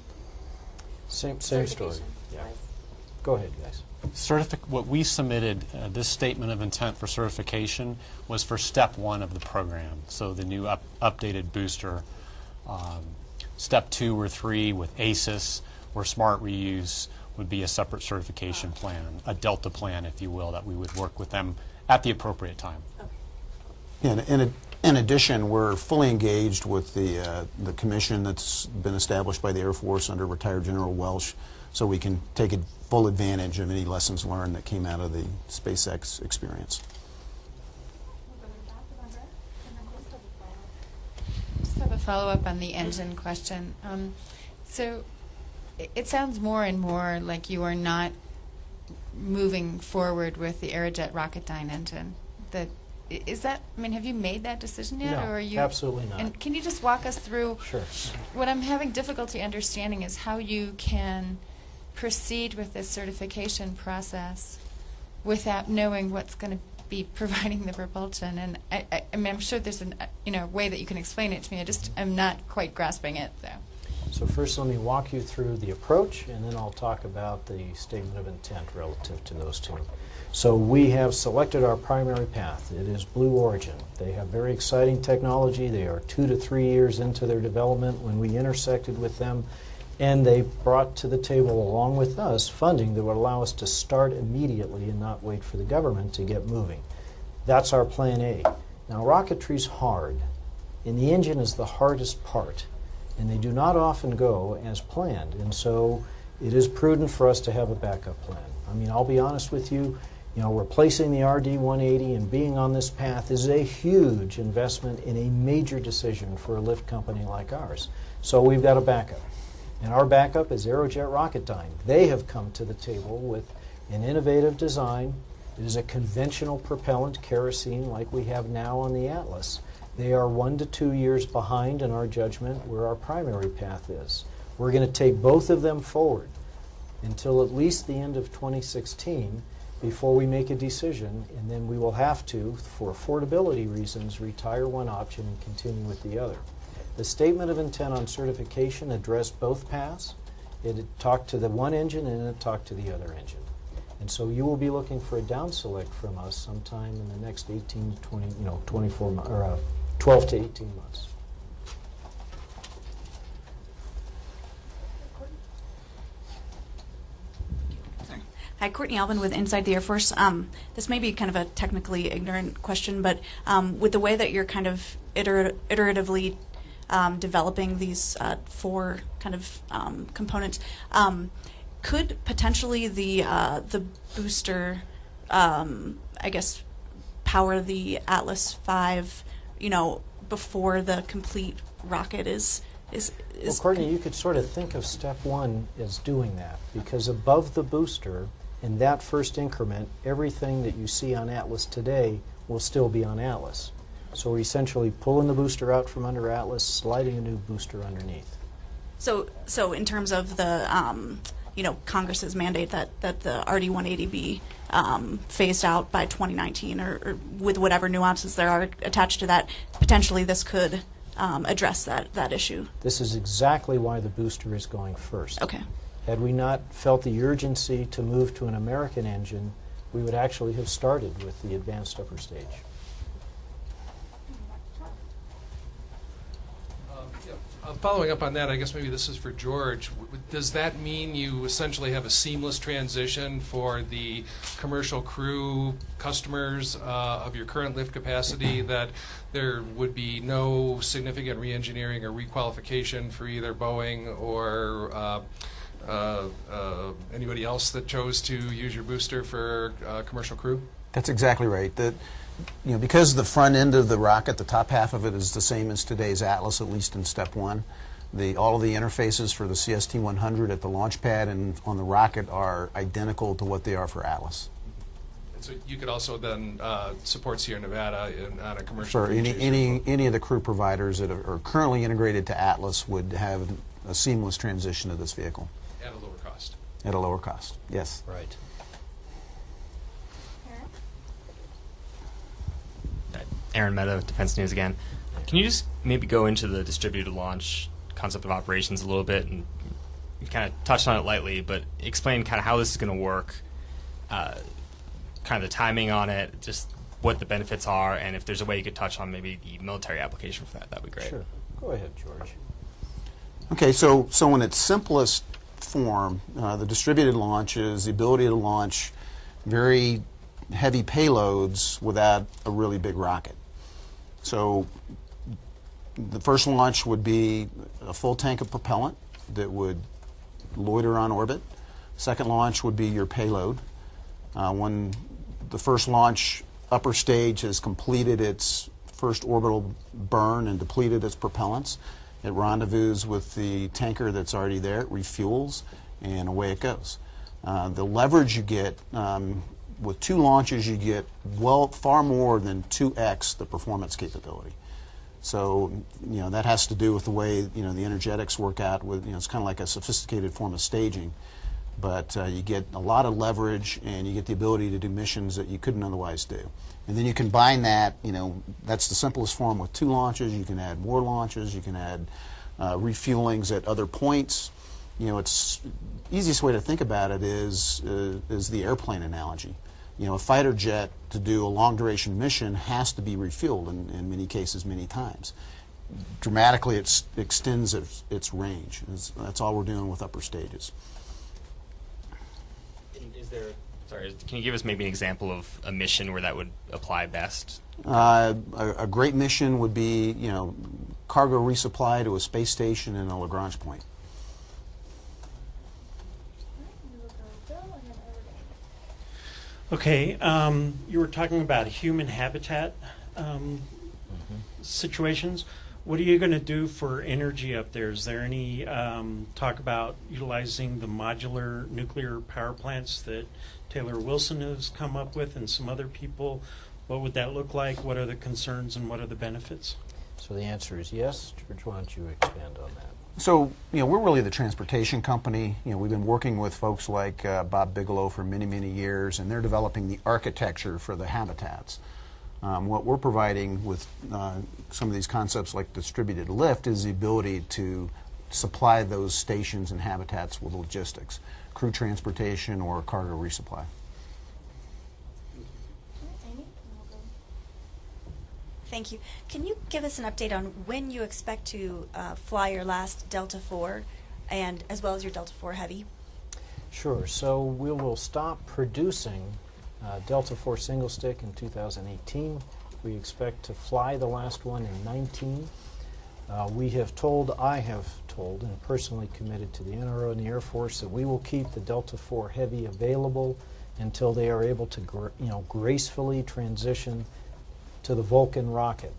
Same story. Yeah. Go ahead, guys.
What we submitted, this statement of intent for certification, was for step 1 of the program. So the new updated booster. Step 2 or 3 with ACES, where smart reuse would be a separate certification plan, a Delta plan, if you will, that we would work with them at the appropriate time.
Yeah, in addition, we're fully engaged with the commission that's been established by the Air Force under retired General Welsh, so we can take full advantage of any lessons learned that came out of the SpaceX experience.
Just have a follow-up on the engine question. So it sounds more and more like you are not moving forward with the Aerojet Rocketdyne engine. Is that, I mean, have you made that decision yet?
No,
or are you,
absolutely not.
And can you just walk us through?
Sure.
What I'm having difficulty understanding is how you can proceed with this certification process without knowing what's going to be providing the propulsion. And I mean, I'm sure there's a way that you can explain it to me. I'm not quite grasping it, though.
So first let me walk you through the approach, and then I'll talk about the statement of intent relative to those two. So we have selected our primary path. It is Blue Origin. They have very exciting technology. They are 2 to 3 years into their development when we intersected with them, and they brought to the table, along with us, funding that would allow us to start immediately and not wait for the government to get moving. That's our plan A. Now, rocketry's hard, and the engine is the hardest part, and they do not often go as planned, and so it is prudent for us to have a backup plan. I mean, I'll be honest with you, replacing the RD-180 and being on this path is a huge investment in a major decision for a lift company like ours. So we've got a backup. And our backup is Aerojet Rocketdyne. They have come to the table with an innovative design. It is a conventional propellant, kerosene, like we have now on the Atlas. They are 1 to 2 years behind in our judgment where our primary path is. We're going to take both of them forward until at least the end of 2016 before we make a decision, and then we will have to, for affordability reasons, retire one option and continue with the other. The statement of intent on certification addressed both paths. It talked to the one engine and it talked to the other engine. And so you will be looking for a down select from us sometime in the next 18 to 20, 24 months, or 12 to 18 months.
Hi, Courtney Alvin with Inside the Air Force. This may be kind of a technically ignorant question, but with the way that you're kind of iteratively developing these 4 kind of components, could potentially the booster, I guess, power the Atlas V, before the complete rocket is
Well, Courtney, you could sort of think of step 1 as doing that, because above the booster, in that first increment, everything that you see on Atlas today will still be on Atlas. So we're essentially pulling the booster out from under Atlas, sliding a new booster underneath.
So in terms of the Congress's mandate that the RD-180 be phased out by 2019, or with whatever nuances there are attached to that, potentially this could address that issue.
This is exactly why the booster is going first.
Okay.
Had we not felt the urgency to move to an American engine, we would actually have started with the advanced upper stage.
Following up on that, I guess maybe this is for George. Does that mean you essentially have a seamless transition for the commercial crew customers of your current lift capacity, that there would be no significant re-engineering or requalification for either Boeing or anybody else that chose to use your booster for commercial crew?
That's exactly right. Because the front end of the rocket, the top half of it, is the same as today's Atlas, at least in step one. All of the interfaces for the CST-100 at the launch pad and on the rocket are identical to what they are for Atlas.
And so you could also then support Sierra Nevada on a commercial.
For any of the crew providers that are currently integrated to Atlas would have a seamless transition to this vehicle.
At a lower cost.
At a lower cost, yes.
Right.
Aaron Meadow, Defense News again. Can you just maybe go into the distributed launch concept of operations a little bit, and you kind of touched on it lightly, but explain kind of how this is going to work, kind of the timing on it, just what the benefits are, and if there's a way you could touch on maybe the military application for that, that'd be great.
Sure. Go ahead, George.
Okay, so in its simplest form, the distributed launch is the ability to launch very heavy payloads without a really big rocket. So the first launch would be a full tank of propellant that would loiter on orbit. Second launch would be your payload. When the first launch upper stage has completed its first orbital burn and depleted its propellants, it rendezvous with the tanker that's already there, it refuels, and away it goes. The leverage you get with two launches, you get far more than 2x the performance capability. So that has to do with the way the energetics work out. With it's kind of like a sophisticated form of staging, but you get a lot of leverage and you get the ability to do missions that you couldn't otherwise do. And then you combine that. That's the simplest form with two launches. You can add more launches. You can add refuelings at other points. It's easiest way to think about it is the airplane analogy. A fighter jet, to do a long duration mission, has to be refueled in many cases many times. Dramatically, it extends its range. That's all we're doing with upper stages.
Can you give us maybe an example of a mission where that would apply best?
A great mission would be, cargo resupply to a space station in a Lagrange point.
Okay, you were talking about human habitat situations. What are you going to do for energy up there? Is there any talk about utilizing the modular nuclear power plants that Taylor Wilson has come up with and some other people? What would that look like? What are the concerns and what are the benefits?
So the answer is yes. George, why don't you expand on that?
So, we're really the transportation company. We've been working with folks like Bob Bigelow for many, many years, and they're developing the architecture for the habitats. What we're providing with some of these concepts like distributed lift is the ability to supply those stations and habitats with logistics, crew transportation or cargo resupply.
Thank you. Can you give us an update on when you expect to fly your last Delta IV, and as well as your Delta IV Heavy?
Sure. So we will stop producing Delta IV single stick in 2018. We expect to fly the last one in 19. I have told, and personally committed to the NRO and the Air Force that we will keep the Delta IV Heavy available until they are able to gracefully transition to the Vulcan rocket.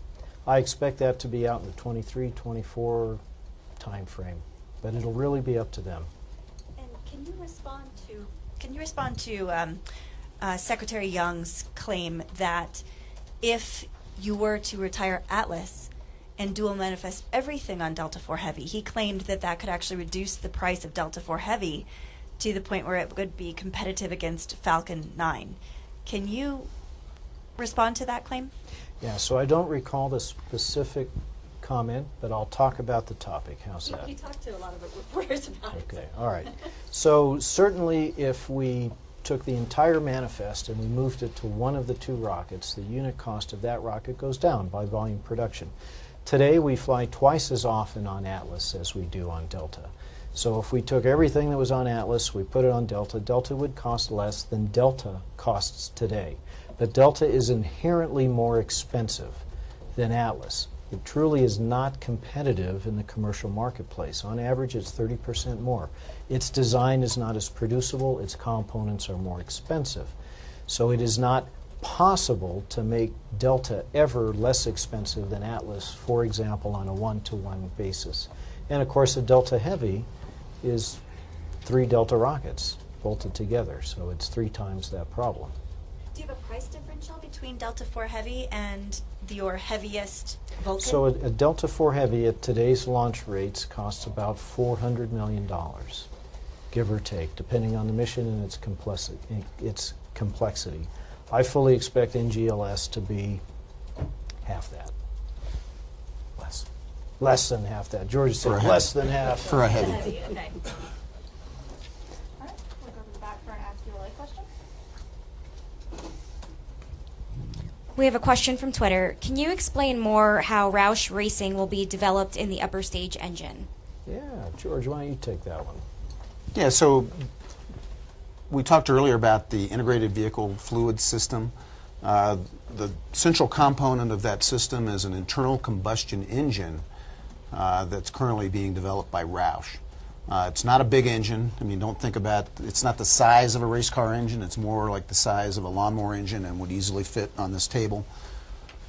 I expect that to be out in the 23, 24 time frame, but it'll really be up to them.
And can you respond to Secretary Young's claim that if you were to retire Atlas and dual manifest everything on Delta IV Heavy, he claimed that could actually reduce the price of Delta IV Heavy to the point where it would be competitive against Falcon 9. Can you respond to that claim?
Yeah, so I don't recall the specific comment, but I'll talk about the topic. How's that?
You talked to a lot of reporters about it.
Okay, all right. So certainly if we took the entire manifest and we moved it to one of the two rockets, the unit cost of that rocket goes down by volume production. Today we fly twice as often on Atlas as we do on Delta. So if we took everything that was on Atlas, we put it on Delta, Delta would cost less than Delta costs today. But Delta is inherently more expensive than Atlas. It truly is not competitive in the commercial marketplace. On average, it's 30% more. Its design is not as producible. Its components are more expensive. So it is not possible to make Delta ever less expensive than Atlas, for example, on a one-to-one basis. And of course, a Delta Heavy is 3 Delta rockets bolted together, so it's 3 times that problem.
Do you have a price differential between Delta IV Heavy and your heaviest Vulcan?
So a Delta IV Heavy at today's launch rates costs about $400 million, give or take, depending on the mission and its complexity. I fully expect NGLS to be half that.
Less.
Less than half that. George said
For a
less
heavy.
than half.
For a heavy.
All
Okay.
right, we'll go to the back for an Ask ULA question.
We have a question from Twitter. Can you explain more how Roush Racing will be developed in the upper stage engine?
Yeah, George, why don't you take that one?
Yeah, so we talked earlier about the integrated vehicle fluid system. The central component of that system is an internal combustion engine that's currently being developed by Roush. It's not a big engine. I mean, don't think about, it's not the size of a race car engine. It's more like the size of a lawnmower engine and would easily fit on this table.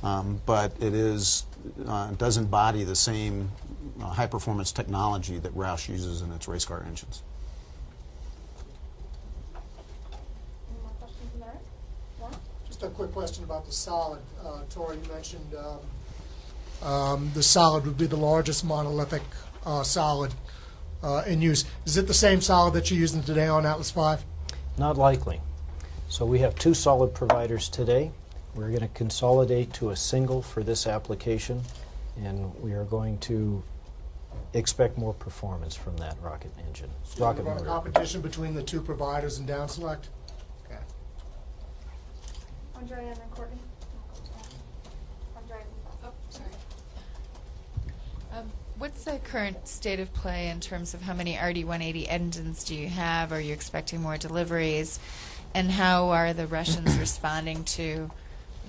But it does embody the same high-performance technology that Roush uses in its race car engines.
Any more questions in there? Warren?
Just a quick question about the solid. Tori, you mentioned the solid would be the largest monolithic solid in use. Is it the same solid that you're using today on Atlas V?
Not likely. So we have 2 solid providers today. We're going to consolidate to a single for this application, and we are going to expect more performance from that rocket engine.
So rocket motor. Competition between the 2 providers and down select? Okay.
Andrea and then Courtney. Andrea.
Oh, sorry. What's the current state of play in terms of how many RD-180 engines do you have? Are you expecting more deliveries? And how are the Russians responding to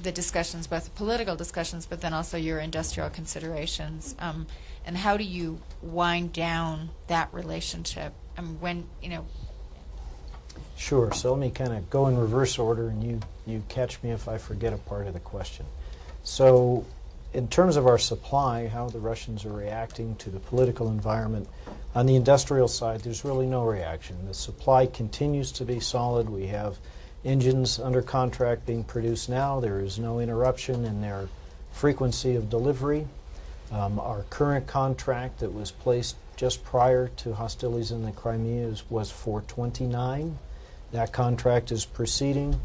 the discussions, both the political discussions, but then also your industrial considerations? And how do you wind down that relationship? When,
Sure. So let me kind of go in reverse order, and you catch me if I forget a part of the question. So in terms of our supply, how the Russians are reacting to the political environment, on the industrial side, there's really no reaction. The supply continues to be solid. We have engines under contract being produced now. There is no interruption in their frequency of delivery. Our current contract that was placed just prior to hostilities in the Crimea was for 29. That contract is proceeding.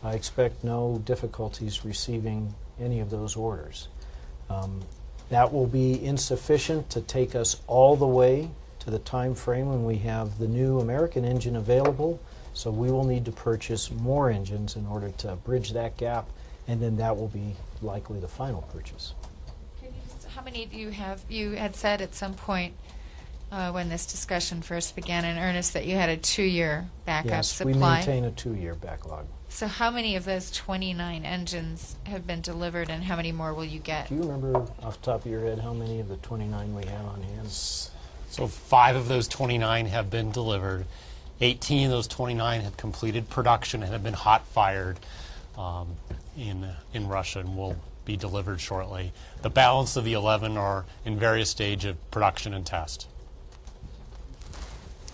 I expect no difficulties receiving any of those orders. That will be insufficient to take us all the way to the time frame when we have the new American engine available, so we will need to purchase more engines in order to bridge that gap, and then that will be likely the final purchase.
how many do you have? You had said at some point when this discussion first began in earnest that you had a 2-year backup supply.
Yes, we maintain a 2-year backlog.
So how many of those 29 engines have been delivered, and how many more will you get?
Do you remember off the top of your head how many of the 29 we have on hand?
So 5 of those 29 have been delivered. 18 of those 29 have completed production and have been hot-fired in Russia and will be delivered shortly. The balance of the 11 are in various stages of production and test.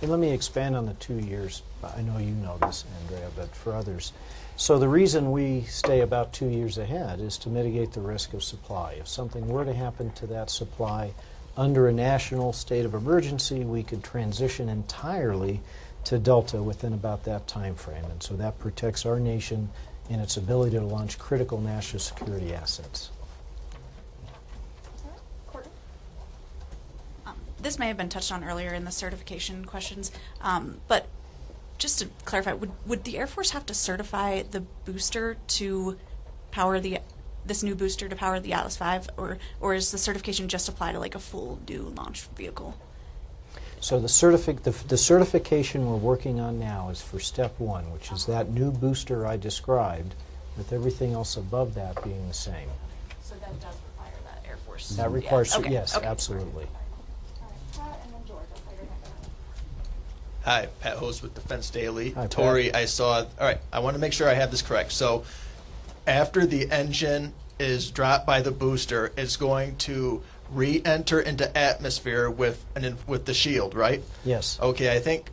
And let me expand on the 2 years. I know you know this, Andrea, but for others. So the reason we stay about 2 years ahead is to mitigate the risk of supply. If something were to happen to that supply under a national state of emergency, we could transition entirely to Delta within about that time frame. And so that protects our nation in its ability to launch critical national security assets.
This may have been touched on earlier in the certification questions, but just to clarify, would the Air Force have to certify the booster to power the this new booster to power the Atlas V, or is the certification just apply to like a full new launch vehicle?
So the certification we're working on now is for step 1, which is that new booster I described, with everything else above that being the same.
So that does require that Air Force.
That requires,
Okay.
yes,
Okay.
absolutely.
Hi, Pat Hose with Defense Daily.
Hi, Pat.
Tori, I saw, all right, I want to make sure I have this correct. So after the engine is dropped by the booster, it's going to re-enter into atmosphere with the shield, right?
Yes.
Okay, I think,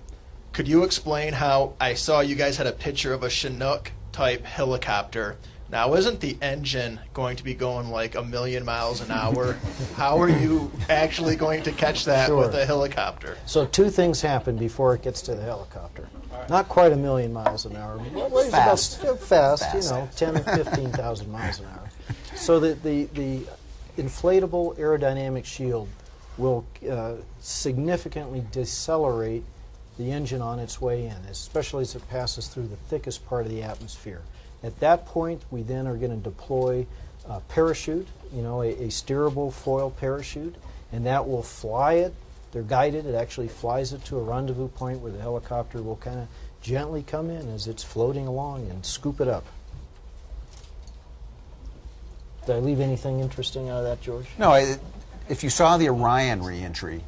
could you explain how, I saw you guys had a picture of a Chinook type helicopter. Now, isn't the engine going to be going like 1,000,000 miles an hour? How are you actually going to catch that
Sure.
with a helicopter?
So 2 things happen before it gets to the helicopter. Not quite 1,000,000 miles an hour. Well,
Fast.
Fast, you know, 10 to 15,000 miles an hour. So the inflatable aerodynamic shield will significantly decelerate the engine on its way in, especially as it passes through the thickest part of the atmosphere. At that point, we then are going to deploy a parachute, you know, a steerable foil parachute, and that will fly it. They're guided. It actually flies it to a rendezvous point where the helicopter will kind of gently come in as it's floating along and scoop it up. Did I leave anything interesting out of that, George?
No, if you saw the Orion reentry,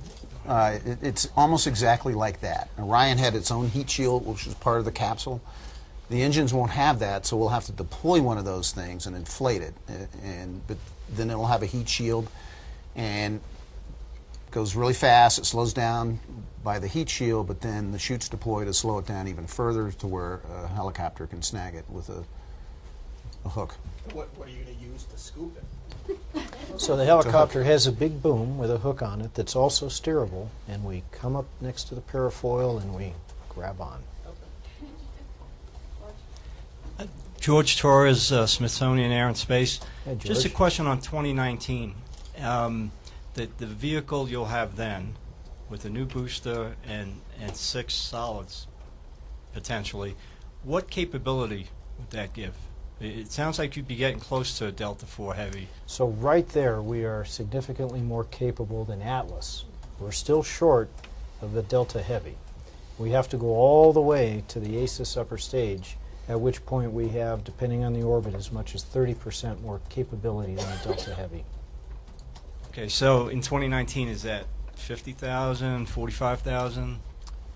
it's almost exactly like that. Orion had its own heat shield, which was part of the capsule. The engines won't have that, so we'll have to deploy one of those things and inflate it. But then it'll have a heat shield, and it goes really fast. It slows down by the heat shield, but then the chute's deployed to slow it down even further to where a helicopter can snag it with a hook.
What are you going to use to scoop it?
So the helicopter has a big boom with a hook on it that's also steerable, and we come up next to the parafoil and we grab on.
George Torres, Smithsonian Air and Space.
Hey,
Just a
George.
question on 2019. The vehicle you'll have then, with the new booster and 6 solids, potentially, what capability would that give? It sounds like you'd be getting close to a Delta IV Heavy.
So right there, we are significantly more capable than Atlas. We're still short of the Delta Heavy. We have to go all the way to the ACES upper stage, at which point we have, depending on the orbit, as much as 30% more capability than the Delta Heavy.
Okay, so in 2019, is that 50,000, 45,000?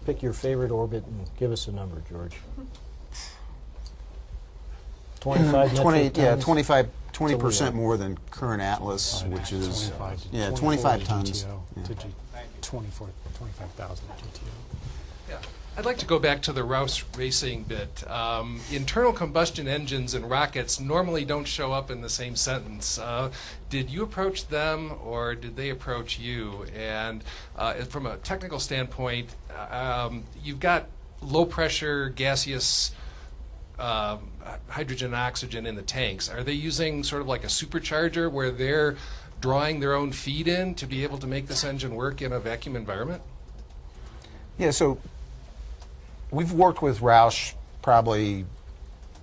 Pick your favorite orbit and give us a number, George. 25 metric tons?
20% more than current Atlas, which is 25 tons.
To 25,000 GTO.
Yeah. I'd like to go back to the Rouse racing bit. Internal combustion engines and rockets normally don't show up in the same sentence. Did you approach them or did they approach you? And from a technical standpoint, you've got low pressure gaseous hydrogen and oxygen in the tanks. Are they using sort of like a supercharger where they're drawing their own feed in to be able to make this engine work in a vacuum environment?
Yeah, so we've worked with Roush probably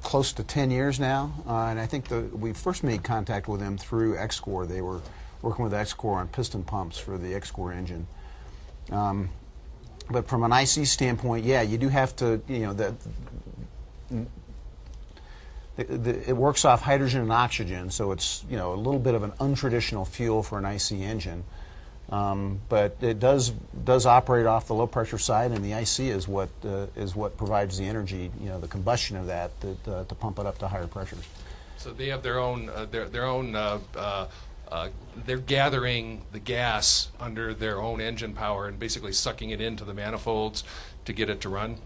close to 10 years now, and I think we first made contact with them through X-Core. They were working with X-Core on piston pumps for the X-Core engine. But from an IC standpoint, yeah, you do have to, it works off hydrogen and oxygen, so it's a little bit of an untraditional fuel for an IC engine. But it does operate off the low pressure side, and the IC is what provides the energy, the combustion of that to pump it up to higher pressures.
So they have their own they're gathering the gas under their own engine power and basically sucking it into the manifolds to get it to run.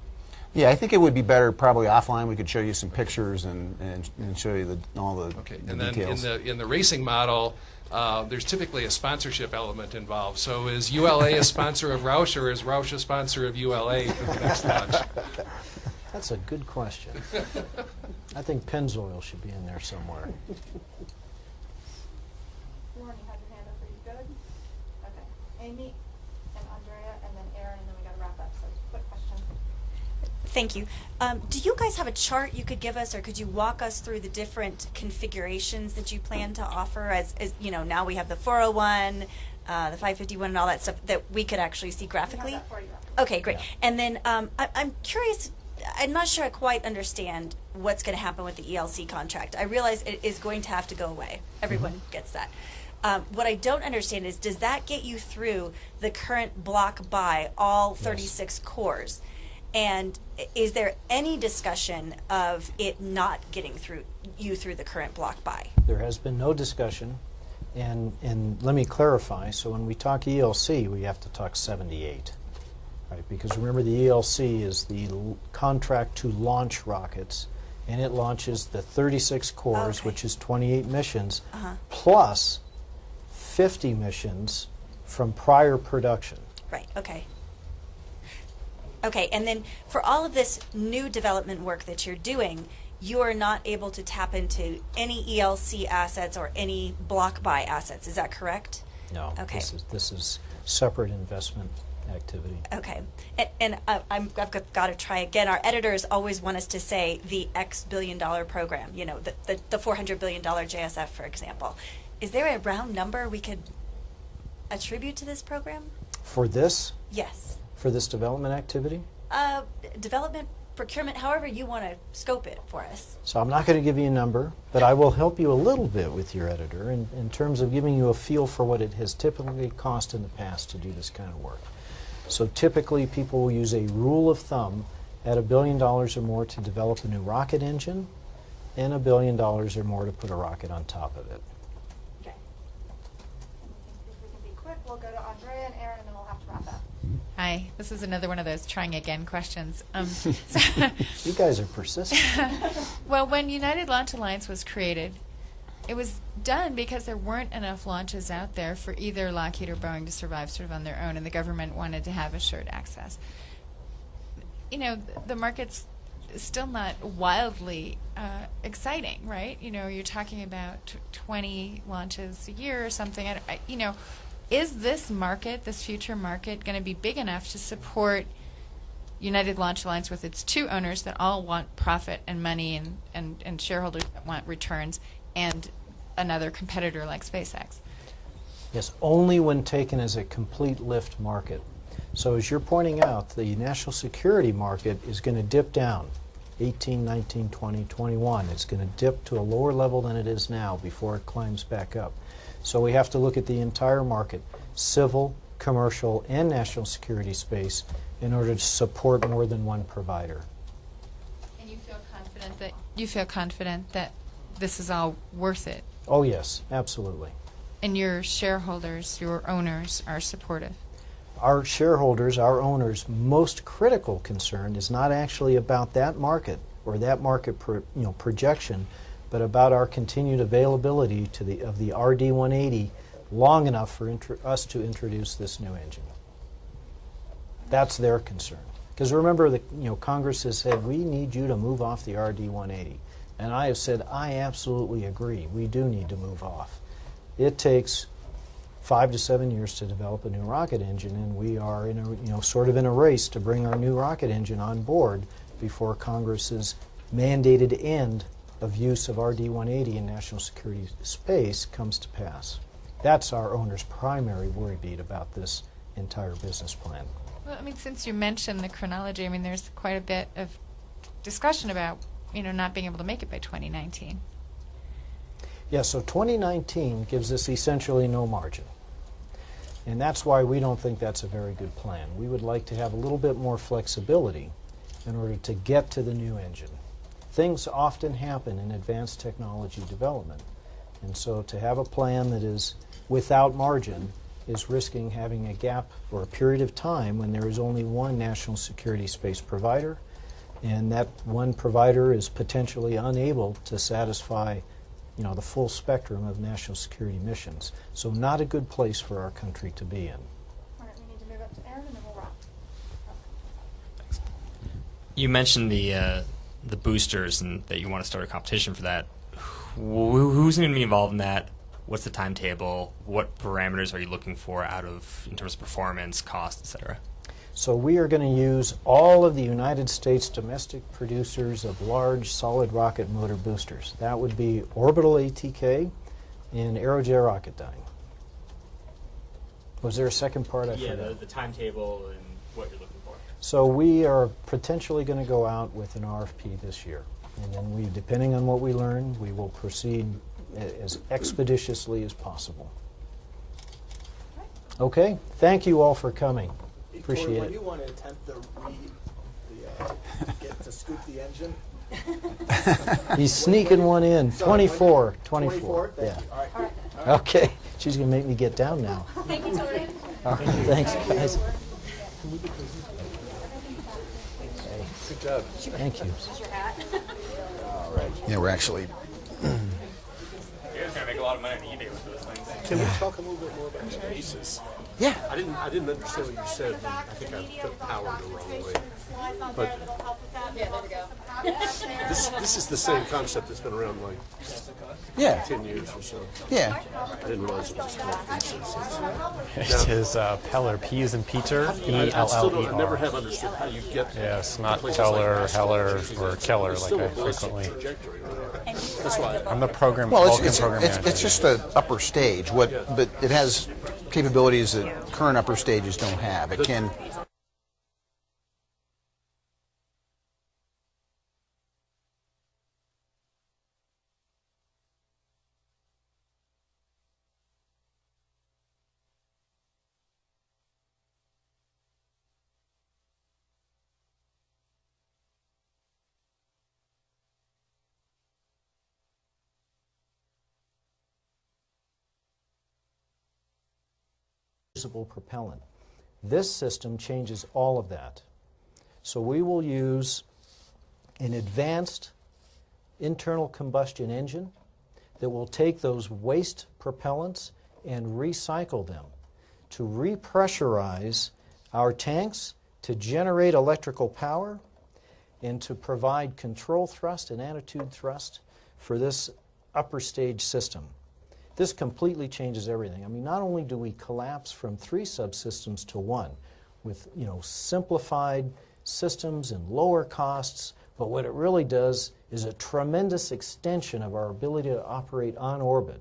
Yeah, I think it would be better probably offline. We could show you some pictures and show you all the details.
Then in the racing model, there's typically a sponsorship element involved. So is ULA a sponsor of Roush, or is Roush a sponsor of ULA for the next launch?
That's a good question. I think Pennzoil should be in there somewhere.
Lauren, you have your hand up. Are you good? Okay. Amy and Andrea, and then Aaron, and then we got to wrap up. So quick questions.
Thank you. Do you guys have a chart you could give us, or could you walk us through the different configurations that you plan to offer? As you know, now we have the 401, the 551, and all that stuff that we could actually see graphically. Okay, great. And then I'm curious. I'm not sure I quite understand what's going to happen with the ELC contract. I realize it is going to have to go away. Everyone gets that. What I don't understand is, does that get you through the current block buy, all 36 cores? And is there any discussion of it not getting through the current block buy?
There has been no discussion, and let me clarify. So when we talk ELC, we have to talk 78, right? Because remember, the ELC is the contract to launch rockets, and it launches the 36 cores, which is 28 missions, plus 50 missions from prior production.
Right. Okay. Okay, and then for all of this new development work that you're doing, you are not able to tap into any ELC assets or any block buy assets. Is that correct?
No.
Okay.
This is separate investment activity.
Okay, and I've got to try again. Our editors always want us to say the X billion-dollar program. You know, the $400 billion JSF, for example. Is there a round number we could attribute to this program?
For this?
Yes.
For this development activity?
Development, procurement, however you want to scope it for us.
So I'm not going to give you a number, but I will help you a little bit with your editor in terms of giving you a feel for what it has typically cost in the past to do this kind of work. So typically people will use a rule of thumb at $1 billion or more to develop a new rocket engine, and $1 billion or more to put a rocket on top of it.
Okay. If we can be quick, we'll go to Andrea and Aaron, and then we'll have to wrap up.
Hi, this is another one of those trying again questions.
You guys are persistent.
Well, when United Launch Alliance was created, it was done because there weren't enough launches out there for either Lockheed or Boeing to survive sort of on their own, and the government wanted to have assured access. You know, the market's still not wildly exciting, right? You know, you're talking about 20 launches a year or something. You know, is this market, this future market, going to be big enough to support United Launch Alliance with its two owners that all want profit and money and shareholders that want returns, and another competitor like SpaceX?
Yes, only when taken as a complete lift market. So as you're pointing out, the national security market is going to dip down 18, 19, 20, 21. It's going to dip to a lower level than it is now before it climbs back up. So we have to look at the entire market, civil, commercial, and national security space, in order to support more than one provider.
And you feel confident that this is all worth it?
Oh yes, absolutely.
And your shareholders, your owners, are supportive?
Our shareholders, our owners' most critical concern is not actually about that market or that market projection, but about our continued availability of the RD-180 long enough for us to introduce this new engine. That's their concern. Because remember, Congress has said, we need you to move off the RD-180. And I have said, I absolutely agree. We do need to move off. It takes 5 to 7 years to develop a new rocket engine, and we are sort of in a race to bring our new rocket engine on board before Congress's mandated end of use of RD-180 in national security space comes to pass. That's our owner's primary worry bead about this entire business plan.
Well, I mean, since you mentioned the chronology, I mean, there's quite a bit of discussion about, not being able to make it by 2019.
Yeah, so 2019 gives us essentially no margin. And that's why we don't think that's a very good plan. We would like to have a little bit more flexibility in order to get to the new engine. Things often happen in advanced technology development. And so to have a plan that is without margin is risking having a gap for a period of time when there is only one national security space provider, and that one provider is potentially unable to satisfy the full spectrum of national security missions. So not a good place for our country to be in.
All right, we need to move up to Aaron, and then we'll wrap.
You mentioned the boosters and that you want to start a competition for that. Who's going to be involved in that? What's the timetable? What parameters are you looking for in terms of performance, cost, etc.?
So we are going to use all of the United States domestic producers of large solid rocket motor boosters. That would be Orbital ATK and Aerojet Rocketdyne. Was there a second part I forgot?
The timetable and what you're looking for.
So we are potentially going to go out with an RFP this year. And then we, depending on what we learn, we will proceed as expeditiously as possible. Okay, thank you all for coming. Appreciate it.
When you want to attempt get to scoop the engine?
He's sneaking one in.
Sorry,
24.
24?
Yeah.
Thank you. All right.
Okay, she's going to make me get down now.
Thank you, Tori.
All right, thanks, guys.
Good job.
Thank you.
All right.
Yeah, we're actually.
You're guys gonna make a lot of money on eBay with those things.
Can we talk a little bit more about ACES?
Yeah.
I didn't understand what you said. And I think I took power the wrong way. But this is the same concept that's been around like 10 years or so.
Yeah.
I didn't realize it was called ACES.
It is Peller, P as in Peter,
I still don't. I never
E-L-L-E-R.
have understood how you get.
Yes, not
places
Teller,
like
Heller,
that.
or Keller
It's
like
still
I
a nice
frequently.
trajectory, right? That's why.
I'm the program,
Well,
Vulcan program
it's
manager.
just an upper stage. But it has capabilities that current upper stages don't have. It can.
Propellant. This system changes all of that. So we will use an advanced internal combustion engine that will take those waste propellants and recycle them to repressurize our tanks, to generate electrical power, and to provide control thrust and attitude thrust for this upper stage system. This completely changes everything. I mean, not only do we collapse from 3 subsystems to 1 with, simplified systems and lower costs, but what it really does is a tremendous extension of our ability to operate on orbit.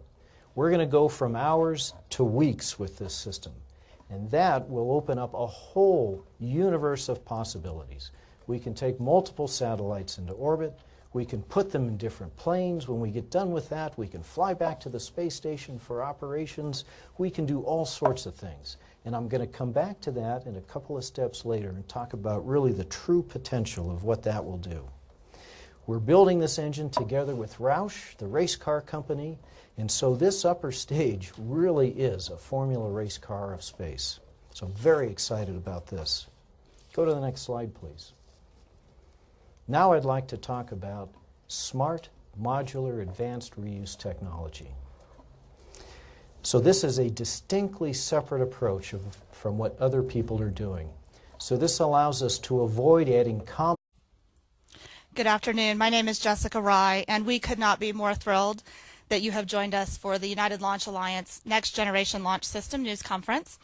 We're going to go from hours to weeks with this system, and that will open up a whole universe of possibilities. We can take multiple satellites into orbit. We can put them in different planes. When we get done with that, we can fly back to the space station for operations. We can do all sorts of things. And I'm going to come back to that in a couple of steps later and talk about really the true potential of what that will do. We're building this engine together with Roush, the race car company, and so this upper stage really is a Formula race car of space. So I'm very excited about this. Go to the next slide, please. Now I'd like to talk about smart, modular, advanced reuse technology. So this is a distinctly separate approach from what other people are doing. So this allows us to avoid adding
Good afternoon. My name is Jessica Rye, and we could not be more thrilled that you have joined us for the United Launch Alliance Next Generation Launch System News Conference.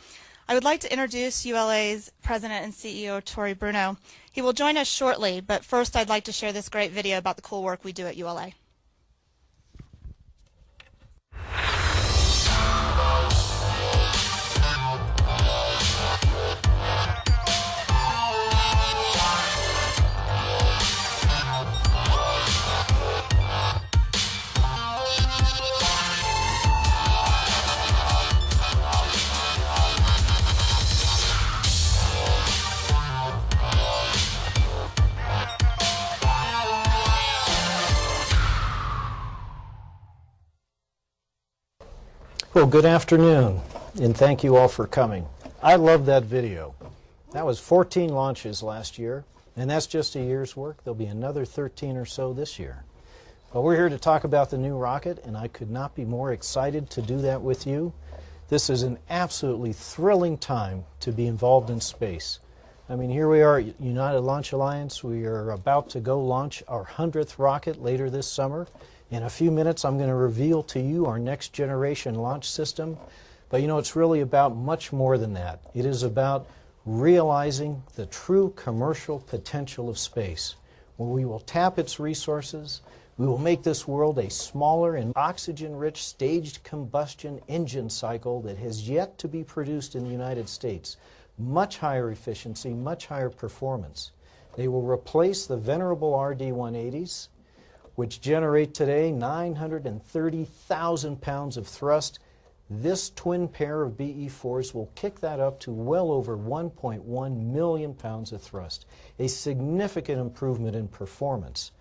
I would like to introduce ULA's President and CEO, Tori Bruno. He will join us shortly, but first I'd like to share this great video about the cool work we do at ULA.
Well, good afternoon, and thank you all for coming. I love that video. That was 14 launches last year, and that's just a year's work. There'll be another 13 or so this year. But we're here to talk about the new rocket, and I could not be more excited to do that with you. This is an absolutely thrilling time to be involved in space. I mean, here we are at United Launch Alliance. We are about to go launch our 100th rocket later this summer. In a few minutes, I'm going to reveal to you our next generation launch system. But you know, it's really about much more than that. It is about realizing the true commercial potential of space, where we will tap its resources. We will make this world a smaller and oxygen-rich staged combustion engine cycle that has yet to be produced in the United States. Much higher efficiency, much higher performance. They will replace the venerable RD-180s, which generate today 930,000 pounds of thrust. This twin pair of BE-4s will kick that up to well over 1.1 million pounds of thrust, a significant improvement in performance.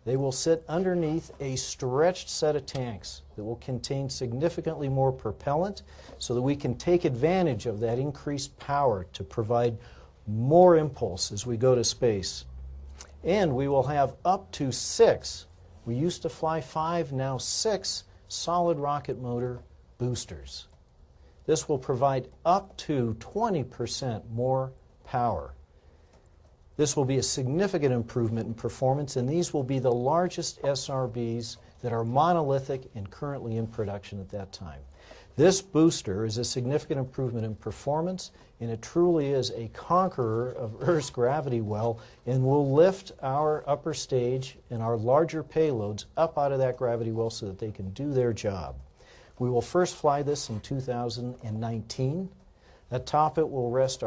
They will sit underneath a stretched set of tanks that will contain significantly more propellant so that we can take advantage of that increased power to provide more impulse as we go to space. And we will have up to 6, we used to fly 5, now 6 solid rocket motor boosters. This will provide up to 20% more power. This will be a significant improvement in performance, and these will be the largest SRBs that are monolithic and currently in production at that time. This booster is a significant improvement in performance, and it truly is a conqueror of Earth's gravity well and will lift our upper stage and our larger payloads up out of that gravity well so that they can do their job. We will first fly this in 2019. Atop it will rest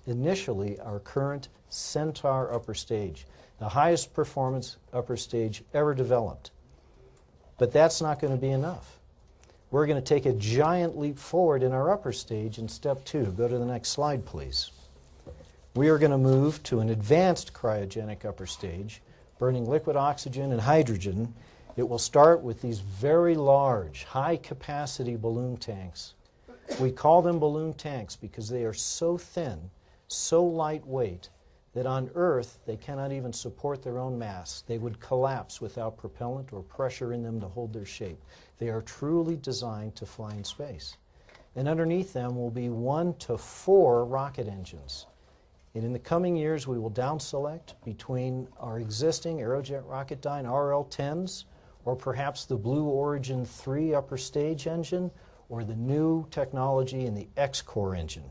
initially our current Centaur upper stage, the highest performance upper stage ever developed. But that's not going to be enough. We're going to take a giant leap forward in our upper stage in step 2. Go to the next slide, please. We are going to move to an advanced cryogenic upper stage, burning liquid oxygen and hydrogen. It will start with these very large, high-capacity balloon tanks. We call them balloon tanks because they are so thin, so lightweight, that on Earth they cannot even support their own mass. They would collapse without propellant or pressure in them to hold their shape. They are truly designed to fly in space. And underneath them will be 1 to 4 rocket engines. And in the coming years we will down select between our existing Aerojet Rocketdyne RL-10s or perhaps the Blue Origin 3 upper stage engine or the new technology in the X-Core engine.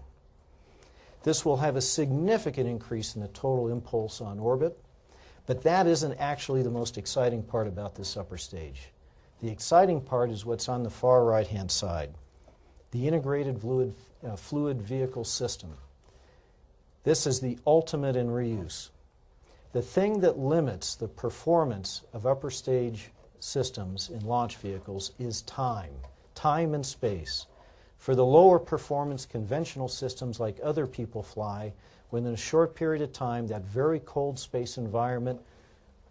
This will have a significant increase in the total impulse on orbit, but that isn't actually the most exciting part about this upper stage. The exciting part is what's on the far right-hand side, the integrated fluid vehicle system. This is the ultimate in reuse. The thing that limits the performance of upper stage systems in launch vehicles is time and space. For the lower performance conventional systems like other people fly, within a short period of time, that very cold space environment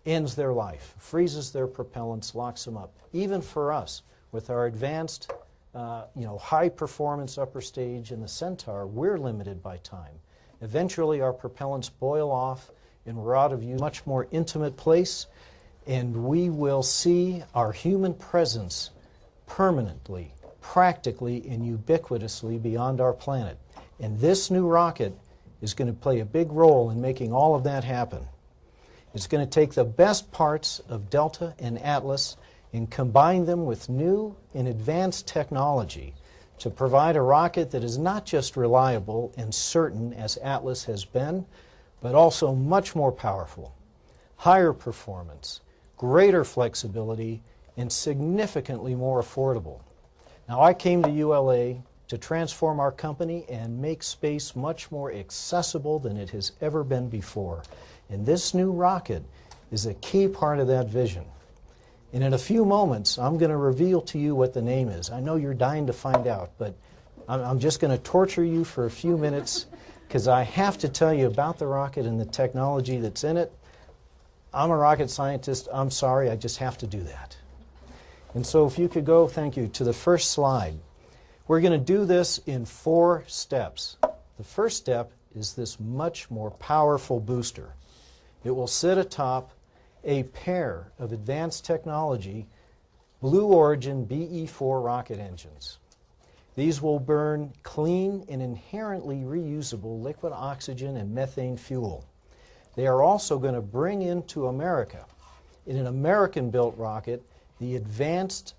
ends their life, freezes their propellants, locks them up. Even for us, with our advanced, high performance upper stage in the Centaur, we're limited by time. Eventually, our propellants boil off and we're out of use, much more intimate place, and we will see our human presence permanently, practically and ubiquitously beyond our planet. And this new rocket is going to play a big role in making all of that happen. It's going to take the best parts of Delta and Atlas and combine them with new and advanced technology to provide a rocket that is not just reliable and certain as Atlas has been, but also much more powerful, higher performance, greater flexibility, and significantly more affordable. Now, I came to ULA to transform our company and make space much more accessible than it has ever been before. And this new rocket is a key part of that vision. And in a few moments, I'm going to reveal to you what the name is. I know you're dying to find out, but I'm just going to torture you for a few minutes because I have to tell you about the rocket and the technology that's in it. I'm a rocket scientist. I'm sorry, I just have to do that. And so if you could go, thank you, to the first slide. We're going to do this in 4 steps. The first step is this much more powerful booster. It will sit atop a pair of advanced technology Blue Origin BE-4 rocket engines. These will burn clean and inherently reusable liquid oxygen and methane fuel. They are also going to bring into America, in an American-built rocket, the advanced